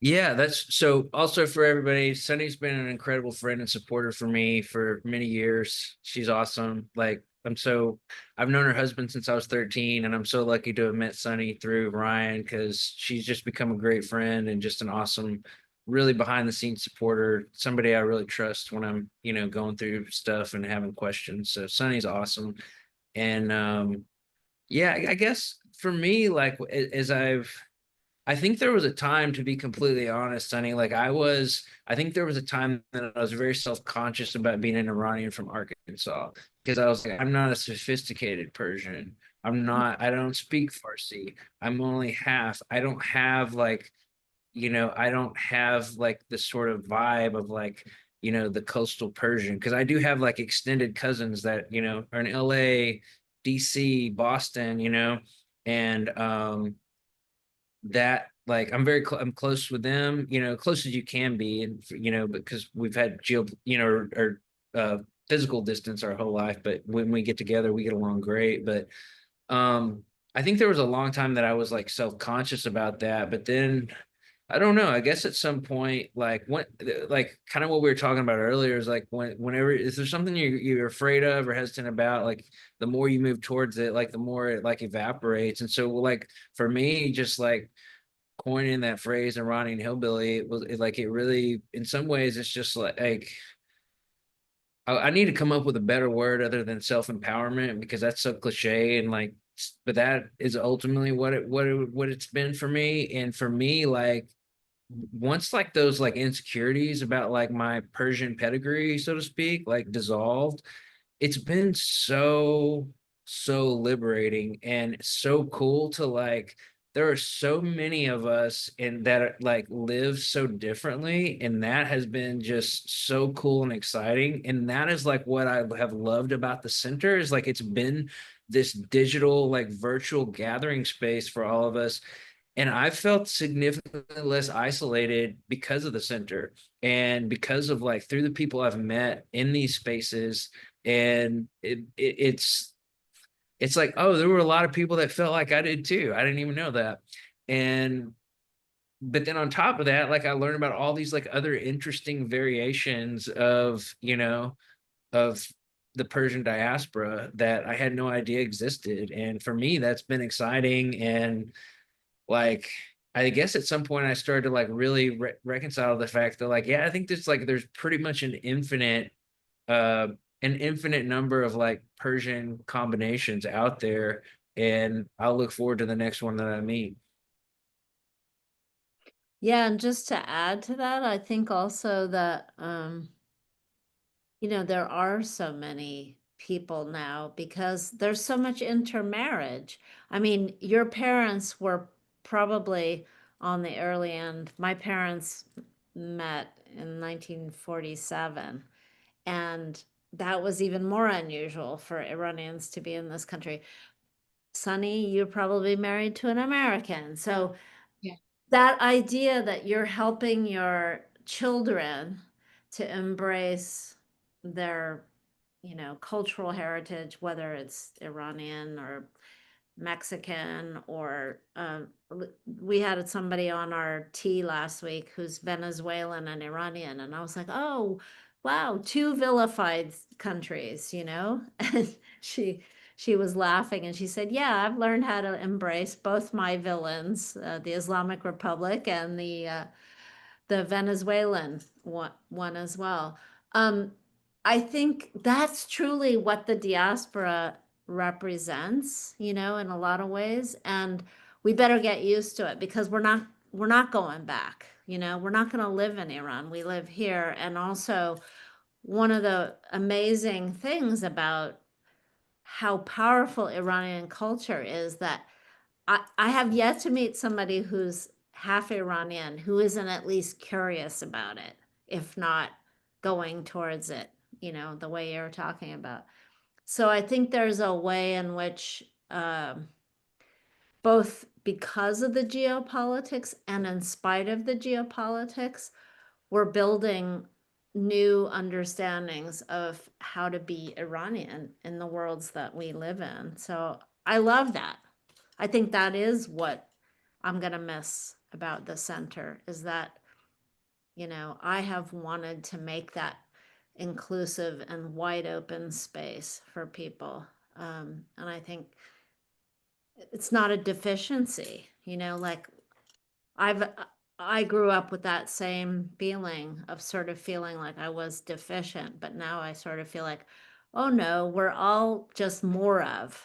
Yeah, that's so also for everybody. Sunny's been an incredible friend and supporter for me for many years. She's awesome. Like I've known her husband since I was 13, and I'm so lucky to have met Sunny through Ryan because she's just become a great friend and just an awesome, really behind the scenes supporter, somebody I really trust when I'm, going through stuff and having questions. So Sunny's awesome. And yeah, I guess for me, like as I think there was a time, to be completely honest, Sonny, I think there was a time that I was very self-conscious about being an Iranian from Arkansas because I was like, I'm not a sophisticated Persian. I don't speak Farsi. I'm only half. I don't have like the sort of vibe of like, the coastal Persian because I do have like extended cousins that, are in LA, DC, Boston, and that like I'm close with them, close as you can be, and because we've had physical distance our whole life, but when we get together we get along great. But I think there was a long time that I was like self-conscious about that, but then I don't know. I guess at some point, like kind of what we were talking about earlier is like whenever is there something you're afraid of or hesitant about, like the more you move towards it, like the more it like evaporates. And so like for me, just like coining that phrase Iranian hillbilly, it really, in some ways, it's just like I need to come up with a better word other than self-empowerment because that's so cliche and like, but that is ultimately what it's been for me. And for me, like once like those like insecurities about like my Persian pedigree, so to speak, like dissolved, it's been so liberating and so cool to like there are so many of us and that like live so differently, and that has been just so cool and exciting. And that is like what I have loved about the center is like it's been this digital like virtual gathering space for all of us, and I felt significantly less isolated because of the center and because of like through the people I've met in these spaces. And it's like, oh, there were a lot of people that felt like I did too. I didn't even know that. And but then on top of that, like I learned about all these like other interesting variations of, of the Persian diaspora that I had no idea existed. And for me, that's been exciting. And like I guess at some point I started to like really reconcile the fact that like, yeah, I think there's pretty much uh an infinite number of like Persian combinations out there, and I'll look forward to the next one that I meet. Yeah, and just to add to that, I think also that there are so many people now because there's so much intermarriage. I mean, your parents were probably on the early end. My parents met in 1947, and that was even more unusual for Iranians to be in this country. Sunny, you're probably married to an American. So Yeah. that idea that you're helping your children to embrace their, cultural heritage, whether it's Iranian or Mexican or we had somebody on our tea last week who's Venezuelan and Iranian, and I was like, oh wow, two vilified countries, and she was laughing and she said, yeah, I've learned how to embrace both my villains, the Islamic Republic and the Venezuelan one as well. I think that's truly what the diaspora represents, in a lot of ways. And we better get used to it because we're not going back. We're not going to live in Iran. We live here. And also, one of the amazing things about how powerful Iranian culture is that I have yet to meet somebody who's half Iranian who isn't at least curious about it, if not going towards it, the way you're talking about. So I think there's a way in which both because of the geopolitics and in spite of the geopolitics, we're building new understandings of how to be Iranian in the worlds that we live in. So I love that. I think that is what I'm going to miss about the center is that, I have wanted to make that inclusive and wide open space for people. And I think it's not a deficiency, like I grew up with that same feeling of sort of feeling like I was deficient, but now I sort of feel like, oh no, we're all just more of,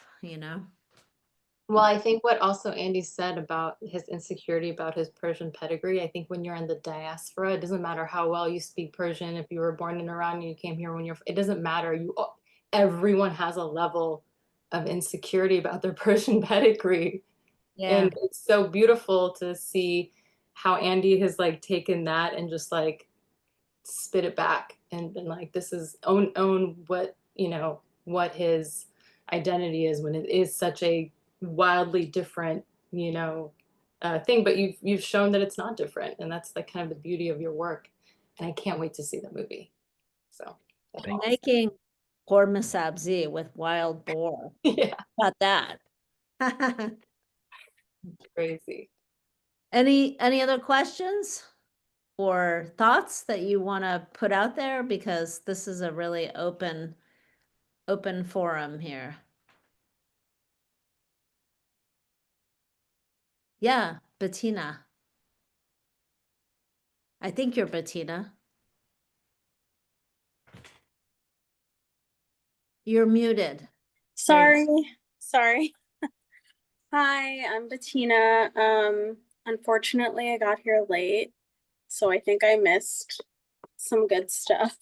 Well, I think what also Andy said about his insecurity about his Persian pedigree, I think when you're in the diaspora, it doesn't matter how well you speak Persian. If you were born in Iran and you came here it doesn't matter. Everyone has a level of insecurity about their Persian pedigree. Yeah. And it's so beautiful to see how Andy has like taken that and just like spit it back and been like, this is own what, what his identity is when it is such a wildly different, thing. But you've shown that it's not different, and that's like kind of the beauty of your work. And I can't wait to see the movie. So I'm making korma sabzi with wild boar. yeah, About that. crazy. Any other questions or thoughts that you want to put out there? Because this is a really open forum here. Yeah, Bettina. I think you're Bettina. You're muted. Sorry. Hi, I'm Bettina. Unfortunately, I got here late, so I think I missed some good stuff.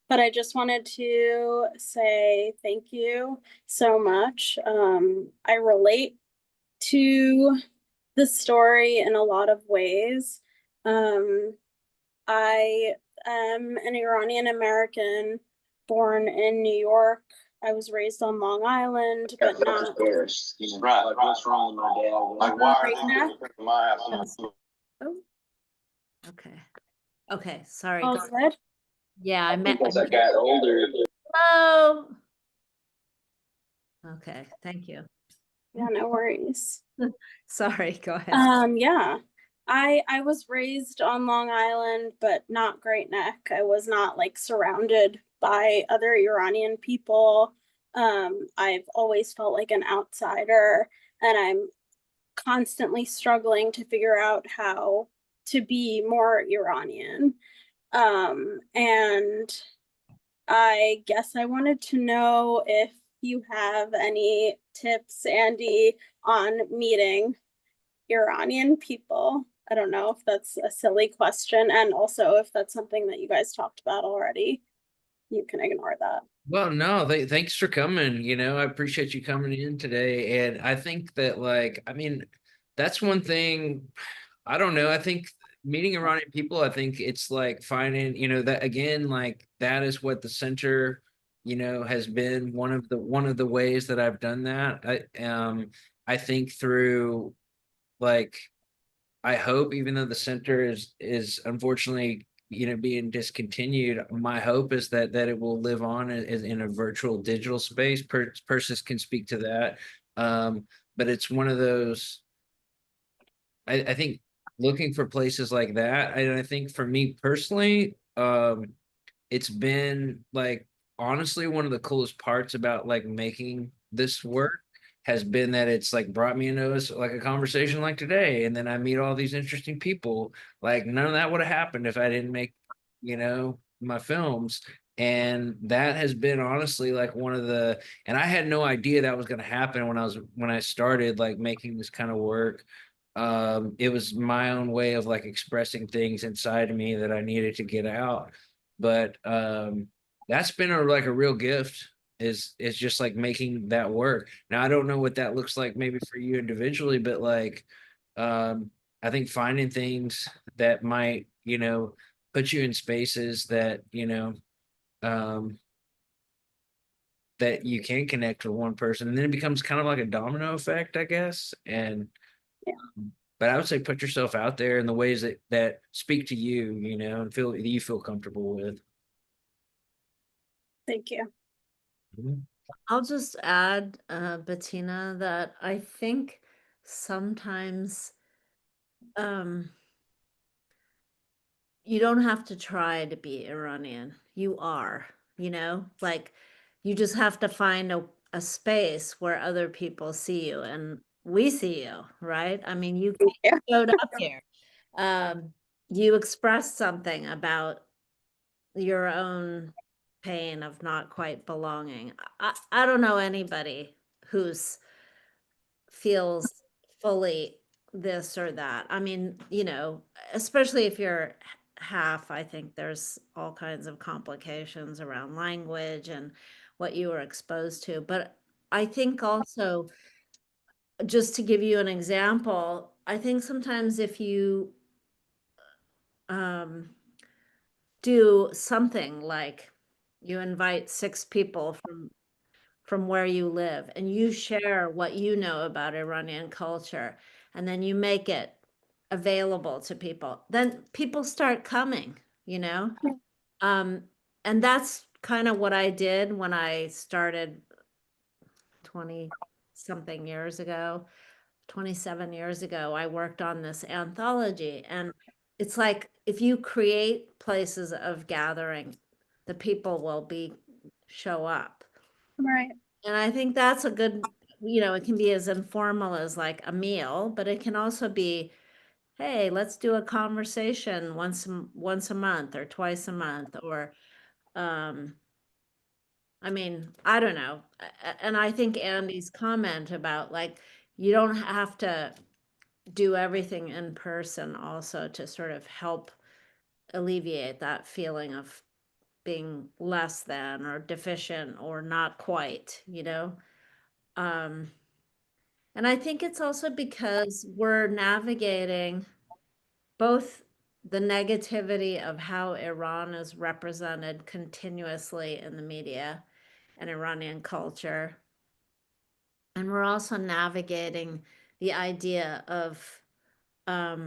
But I just wanted to say thank you so much. I relate to the story in a lot of ways. I am an Iranian American born in New York. I was raised on Long Island, but not. Right. What's wrong with my dad? Like, why are they doing my house? Oh, okay. Okay, sorry. All go- good? Yeah, I meant. As I got older, Hello. Okay, thank you. Yeah, no worries. Sorry, go ahead. Yeah. I was raised on Long Island, but not Great Neck. I was not like surrounded by other Iranian people. I've always felt like an outsider, and I'm constantly struggling to figure out how to be more Iranian. And I guess I wanted to know if you have any tips, Andy, on meeting Iranian people. I don't know if that's a silly question, and also if that's something that you guys talked about already. You can ignore that. Well, no, thanks for coming. I appreciate you coming in today. And I think that, like, I mean, that's one thing. I don't know. I think meeting Iranian people, I think it's like finding, that again, like that is what the center, has been one of the ways that I've done that. I think through, like, I hope, even though the center is unfortunately, being discontinued. My hope is that it will live on in a virtual digital space. Persis can speak to that. But it's one of those, I think looking for places like that. And I think for me personally, it's been like honestly one of the coolest parts about like making this work has been that it's like brought me into like a conversation like today, and then I meet all these interesting people. Like none of that would have happened if I didn't make my films. And that has been honestly like one of the, and I had no idea that was going to happen when I started like making this kind of work. It was my own way of like expressing things inside of me that I needed to get out. But that's been like a real gift, is just like making that work. Now I don't know what that looks like maybe for you individually, but like I think finding things that might put you in spaces that um that you can connect with one person, and then it becomes kind of like a domino effect, I guess. And but I would say put yourself out there in the ways that speak to you, and you feel comfortable with. Thank you. I'll just add, Bettina, that I think sometimes you don't have to try to be Iranian. You are, like you just have to find a space where other people see you, and we see you, right? I mean, you showed up here. You expressed something about your own pain of not quite belonging. I don't know anybody who's feels fully this or that. I mean, especially if you're half, I think there's all kinds of complications around language and what you were exposed to. But I think also, just to give you an example, I think sometimes if you do something like you invite 6 people from where you live, and you share what you know about Iranian culture, and then you make it available to people, then people start coming, and that's kind of what I did when I started 20 something years ago. 27 years ago, I worked on this anthology, and it's like if you create places of gathering, the people will show up. Right. And I think that's a good, it can be as informal as like a meal, but it can also be, hey, let's do a conversation once a month or twice a month, or I mean, I don't know. And I think Andy's comment about like you don't have to do everything in person also to sort of help alleviate that feeling of being less than or deficient or not quite, and I think it's also because we're navigating both the negativity of how Iran is represented continuously in the media and Iranian culture. And we're also navigating the idea of a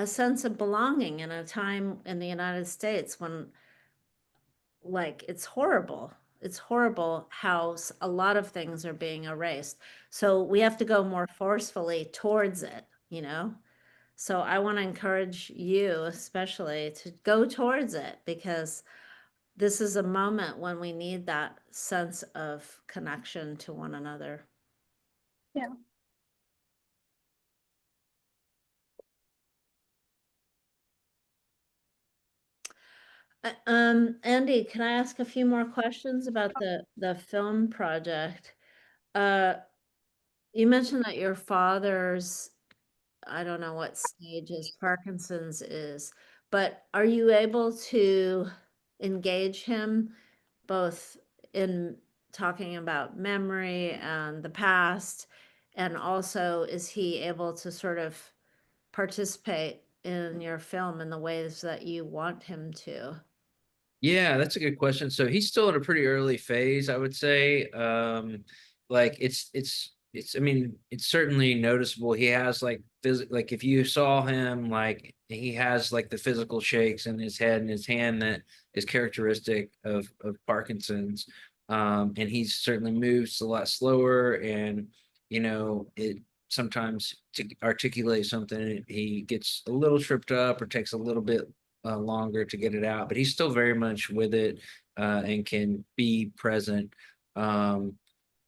sense of belonging in a time in the United States when, like, it's horrible. It's horrible how a lot of things are being erased. So we have to go more forcefully towards it, So I want to encourage you, especially, to go towards it, because this is a moment when we need that sense of connection to one another. Yeah. Andy, can I ask a few more questions about the film project? You mentioned that your father's, I don't know what stages Parkinson's is, but are you able to engage him both in talking about memory and the past, and also is he able to sort of participate in your film in the ways that you want him to? Yeah, that's a good question. So he's still in a pretty early phase, I would say. Like it's I mean, it's certainly noticeable. He has like like if you saw him, like he has like the physical shakes in his head and his hand that is characteristic of Parkinson's. And he certainly moves a lot slower, and it sometimes to articulate something, he gets a little tripped up or takes a little bit longer to get it out, but he's still very much with it and can be present.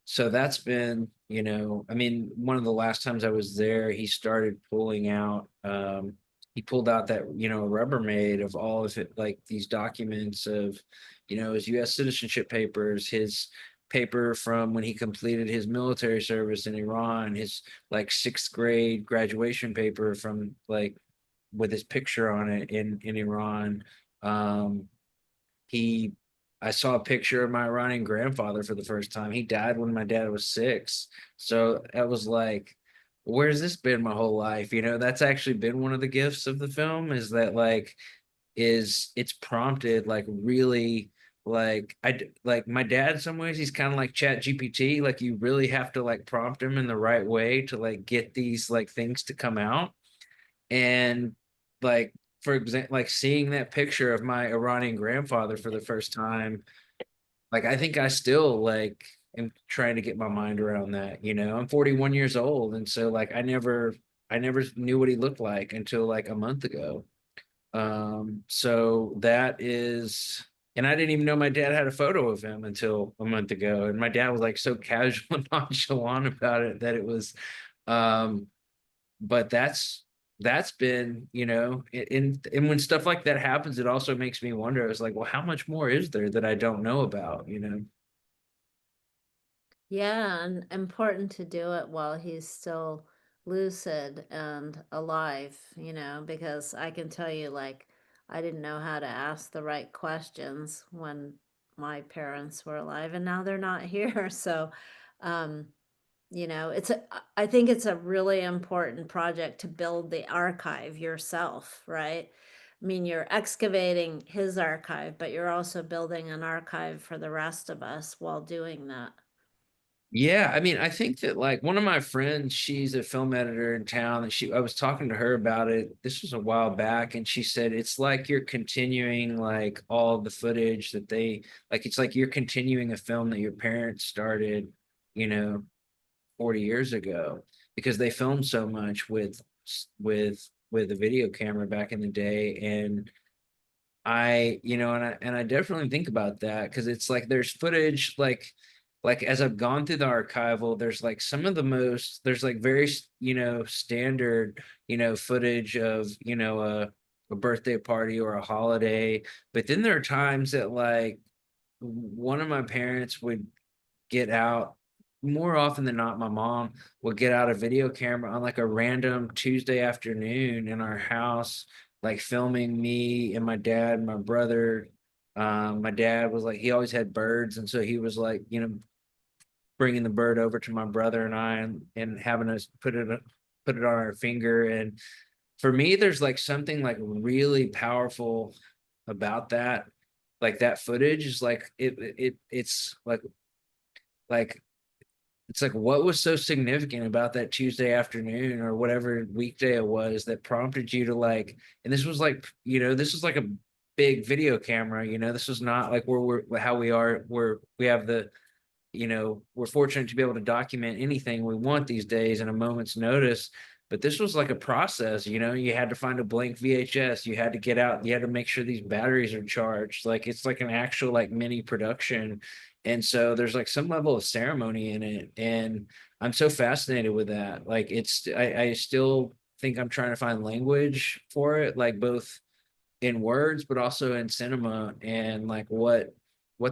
So that's been, I mean, one of the last times I was there, he started pulling out, he pulled out that, Rubbermaid of all of it, like these documents of, his US citizenship papers, his paper from when he completed his military service in Iran, his like 6th grade graduation paper from like with his picture on it in Iran. Um, he I saw a picture of my Iranian grandfather for the first time. He died when my dad was 6. So that was like, where's this been my whole life? That's actually been one of the gifts of the film, is that like it's prompted like really like like my dad in some ways, he's kind of like Chat GPT. Like you really have to like prompt him in the right way to like get these like things to come out. And like, for example, like seeing that picture of my Iranian grandfather for the first time, like I think I still like am trying to get my mind around that. I'm 41 years old, and so like I never knew what he looked like until like a month ago. So that is, and I didn't even know my dad had a photo of him until a month ago, and my dad was like so casual and nonchalant about it that it was, um, but that's been, and when stuff like that happens, it also makes me wonder. It's like, well, how much more is there that I don't know about? Yeah, and important to do it while he's still lucid and alive, because I can tell you, like, I didn't know how to ask the right questions when my parents were alive, and now they're not here. So, um, I think it's a really important project to build the archive yourself, right? I mean, you're excavating his archive, but you're also building an archive for the rest of us while doing that. Yeah, I mean, I think that like one of my friends, she's a film editor in town, and I was talking to her about it. This was a while back, and she said it's like you're continuing like all the footage that it's like you're continuing a film that your parents started, you know, 40 years ago, because they filmed so much with a video camera back in the day. And I definitely think about that, because it's like there's footage like as I've gone through the archival, there's like some of the most, there's like very standard footage of a birthday party or a holiday. But then there are times that like one of my parents would get out, more often than not my mom would get out a video camera on like a random Tuesday afternoon in our house, like filming me and my dad and my brother. My dad was like, he always had birds, and so he was like, bringing the bird over to my brother and I, and having us put it on our finger. And for me, there's like something like really powerful about that. Like that footage is like it's like it's like, what was so significant about that Tuesday afternoon or whatever weekday it was that prompted you to like, and this was like, this was like a big video camera, this was not like where we're how we are, where we have the, we're fortunate to be able to document anything we want these days in a moment's notice. But this was like a process, you had to find a blank VHS, you had to get out, you had to make sure these batteries are charged. Like it's like an actual like mini production. And so there's like some level of ceremony in it. And I'm so fascinated with that. Like I still think I'm trying to find language for it, like both in words, but also in cinema, and like what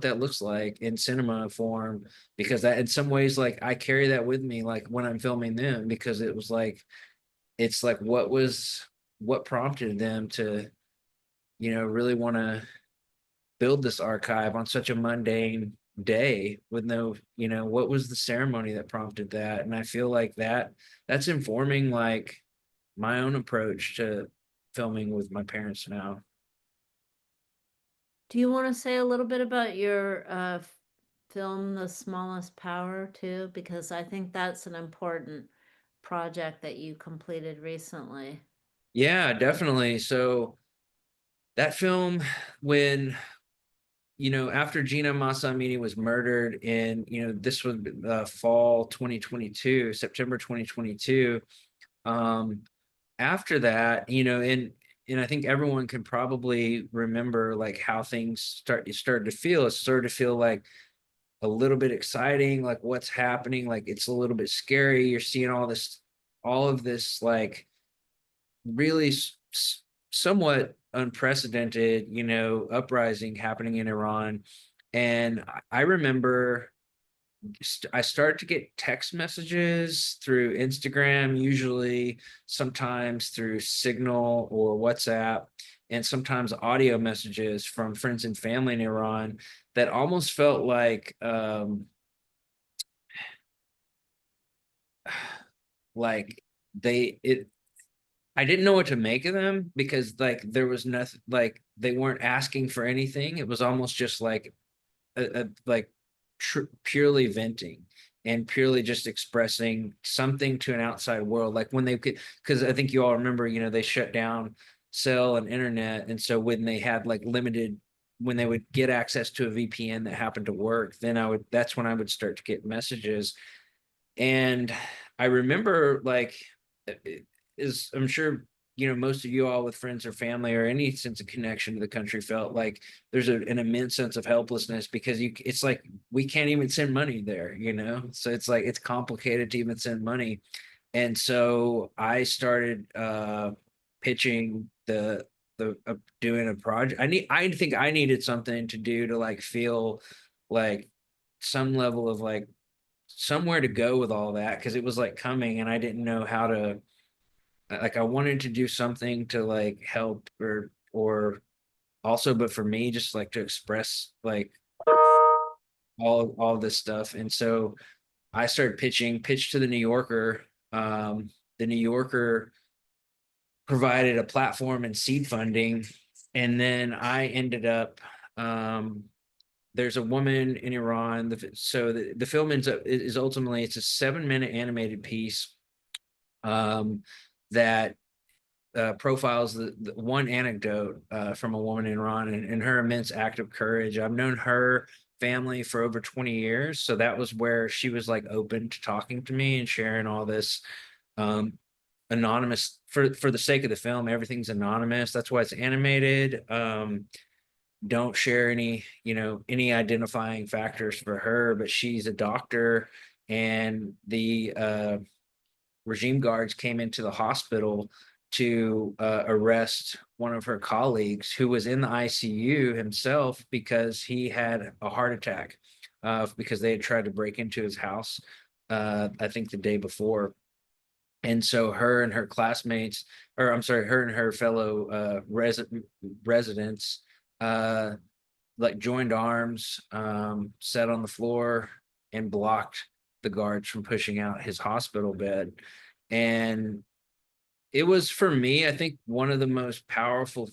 that looks like in cinema form, because that in some ways, like I carry that with me, like when I'm filming them, because it was like, it's like, what prompted them to, really want to build this archive on such a mundane day with no, what was the ceremony that prompted that? And I feel like that's informing like my own approach to filming with my parents now. Do you want to say a little bit about your film, The Smallest Power, too? Because I think that's an important project that you completed recently. Yeah, definitely. So that film, when, after Gina Massamini was murdered in, this was fall 2022, September 2022. After that, and I think everyone can probably remember like how things started to feel. It started to feel like a little bit exciting, like what's happening, like it's a little bit scary. You're seeing all of this, like really somewhat unprecedented, uprising happening in Iran. And I remember I start to get text messages through Instagram, usually sometimes through Signal or WhatsApp, and sometimes audio messages from friends and family in Iran that almost felt like they it I didn't know what to make of them, because like there was nothing, like they weren't asking for anything. It was almost just like like purely venting and purely just expressing something to an outside world. Like when they could, because I think you all remember, they shut down cell and internet, and so when they had like limited, when they would get access to a VPN that happened to work, then that's when I would start to get messages. And I remember like, is I'm sure most of you all with friends or family or any sense of connection to the country felt like there's an immense sense of helplessness, because it's like we can't even send money there, so it's like it's complicated to even send money. And so I started pitching the doing a project. I think I needed something to do to like feel like some level of like somewhere to go with all that, because it was like coming and I didn't know how to, like I wanted to do something to like help or also, but for me just like to express like all this stuff. And so I started pitched to the New Yorker. The New Yorker provided a platform and seed funding, and then I ended up there's a woman in Iran. So the film is ultimately, it's a 7-minute animated piece that profiles the one anecdote from a woman in Iran, and her immense act of courage. I've known her family for over 20 years. So that was where she was like open to talking to me and sharing all this anonymous, for the sake of the film. Everything's anonymous. That's why it's animated. Don't share any identifying factors for her, but she's a doctor, and the regime guards came into the hospital to arrest one of her colleagues who was in the ICU himself, because he had a heart attack, because they had tried to break into his house, I think the day before. And so her and her classmates, or I'm sorry, her and her fellow residents, like joined arms, sat on the floor and blocked the guards from pushing out his hospital bed. And it was, for me, I think one of the most powerful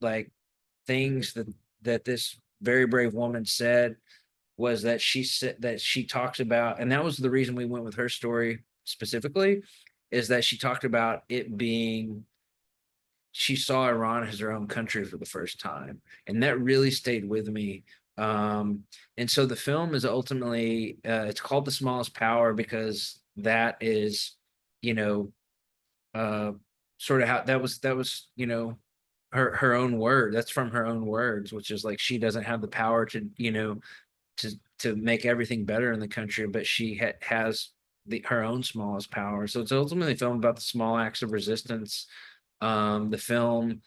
like things that this very brave woman said, was that she said that she talks about, and that was the reason we went with her story specifically, is that she talked about it being, she saw Iran as her own country for the first time. And that really stayed with me. And so the film is ultimately, it's called The Smallest Power, because that is, sort of how that was, her own word. That's from her own words, which is like, she doesn't have the power to, to make everything better in the country, but she has her own smallest power. So it's ultimately a film about the small acts of resistance. The film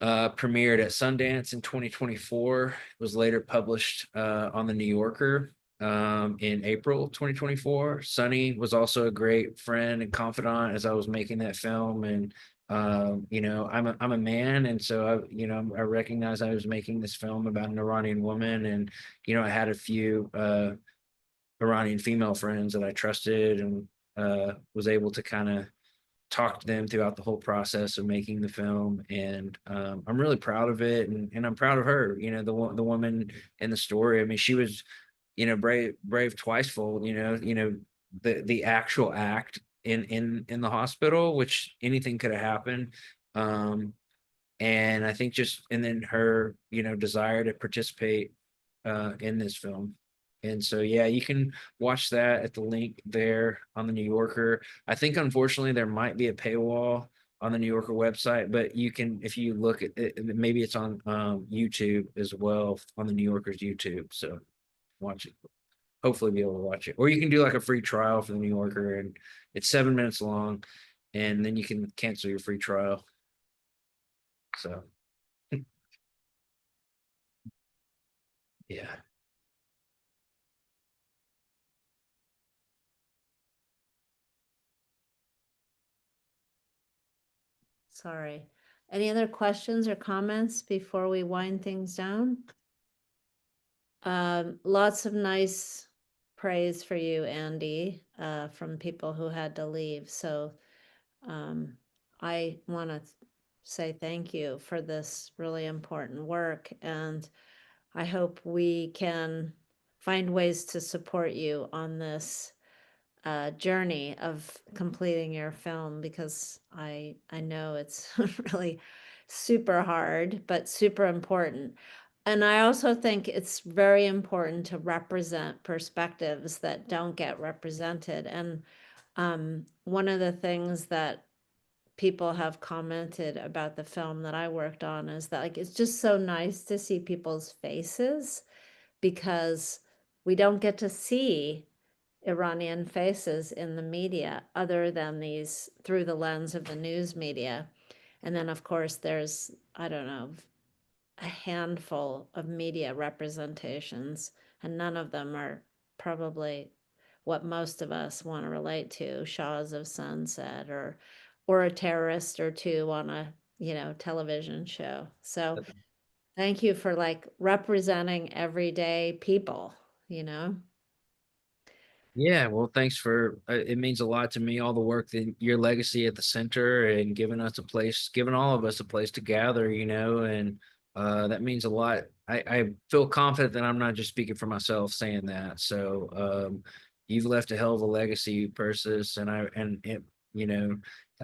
premiered at Sundance in 2024. It was later published on the New Yorker in April 2024. Sonny was also a great friend and confidant as I was making that film. And I'm a man, and so I recognized I was making this film about an Iranian woman, and I had a few Iranian female friends that I trusted, and was able to kind of talk to them throughout the whole process of making the film. And I'm really proud of it, and I'm proud of her, the woman in the story. I mean, she was brave twicefold. The actual act in the hospital, which anything could have happened. And I think and then her, desire to participate in this film. And so, yeah, you can watch that at the link there on the New Yorker. I think, unfortunately, there might be a paywall on the New Yorker website, but you can, if you look at it, maybe it's on YouTube as well, on the New Yorker's YouTube. So watch it. Hopefully be able to watch it. Or you can do like a free trial for the New Yorker, and it's 7 minutes long, and then you can cancel your free trial. So yeah. Sorry. Any other questions or comments before we wind things down? Lots of nice praise for you, Andy, from people who had to leave. So I want to say thank you for this really important work. And I hope we can find ways to support you on this journey of completing your film, because I know it's really super hard, but super important. And I also think it's very important to represent perspectives that don't get represented. And one of the things that people have commented about the film that I worked on is that, like, it's just so nice to see people's faces, because we don't get to see Iranian faces in the media other than these through the lens of the news media. And then, of course, there's, I don't know, a handful of media representations, and none of them are probably what most of us want to relate to, Shahs of Sunset or a terrorist or two on a, television show. So thank you for like representing everyday people, Yeah, well, thanks for it means a lot to me, all the work that your legacy at the center and giving all of us a place to gather, and that means a lot. I feel confident that I'm not just speaking for myself saying that. So you've left a hell of a legacy, Persis, you know,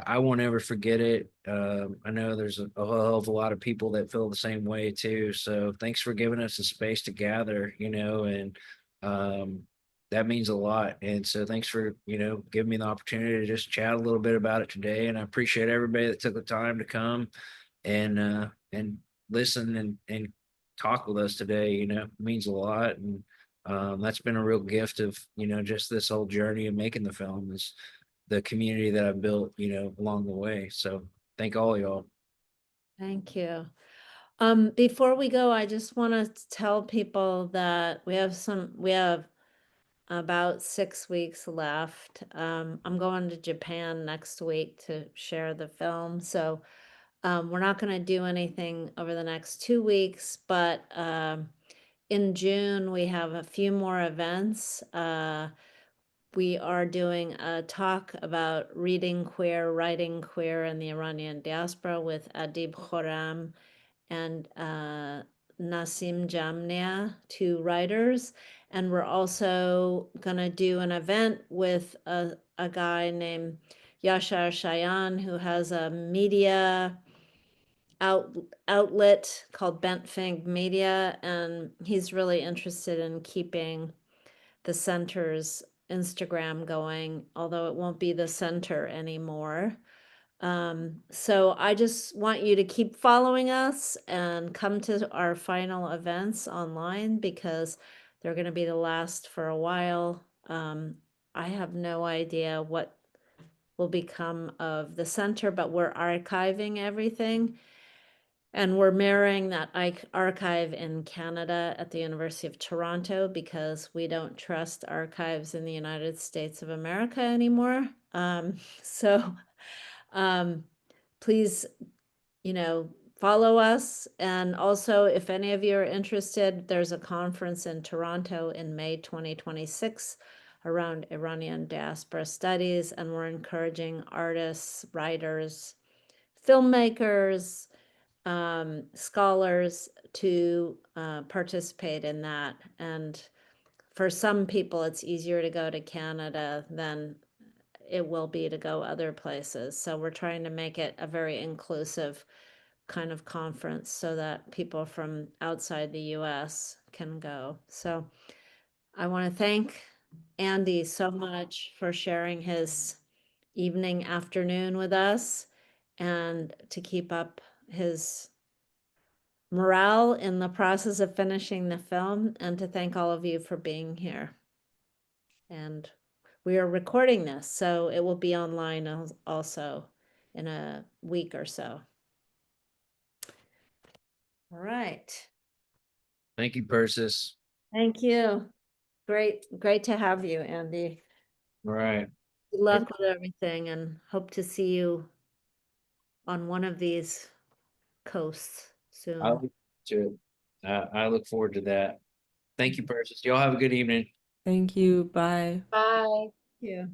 I won't ever forget it. I know there's a hell of a lot of people that feel the same way too. So thanks for giving us a space to gather, and that means a lot. And so thanks for, giving me the opportunity to just chat a little bit about it today. And I appreciate everybody that took the time to come and listen and talk with us today. It means a lot. And that's been a real gift of, just this whole journey of making the film, is the community that I've built, along the way. So thank all of y'all. Thank you. Before we go, I just want to tell people that we have about 6 weeks left. I'm going to Japan next week to share the film. So we're not going to do anything over the next 2 weeks, but in June, we have a few more events. We are doing a talk about reading queer, writing queer in the Iranian diaspora with Adib Khorram and Nasim Jamnia, 2 writers. And we're also going to do an event with a guy named Yashar Shayan, who has a media outlet called Bent Fig Media. And he's really interested in keeping the center's Instagram going, although it won't be the center anymore. So I just want you to keep following us and come to our final events online, because they're going to be the last for a while. I have no idea what will become of the center, but we're archiving everything. And we're mirroring that archive in Canada at the University of Toronto, because we don't trust archives in the United States of America anymore. So please, follow us. And also, if any of you are interested, there's a conference in Toronto in May 2026 around Iranian diaspora studies. And we're encouraging artists, writers, filmmakers, scholars to participate in that. And for some people, it's easier to go to Canada than it will be to go other places. So we're trying to make it a very inclusive kind of conference so that people from outside the US can go. So I want to thank Andy so much for sharing his evening, afternoon with us, and to keep up his morale in the process of finishing the film, and to thank all of you for being here. And we are recording this, so it will be online also in a week or so. All right. Thank you, Persis. Thank you. Great to have you, Andy. All right. Good luck with everything, and hope to see you on one of these coasts soon. I look forward to that. Thank you, Persis. Y'all have a good evening. Thank you. Bye. Bye. Yeah.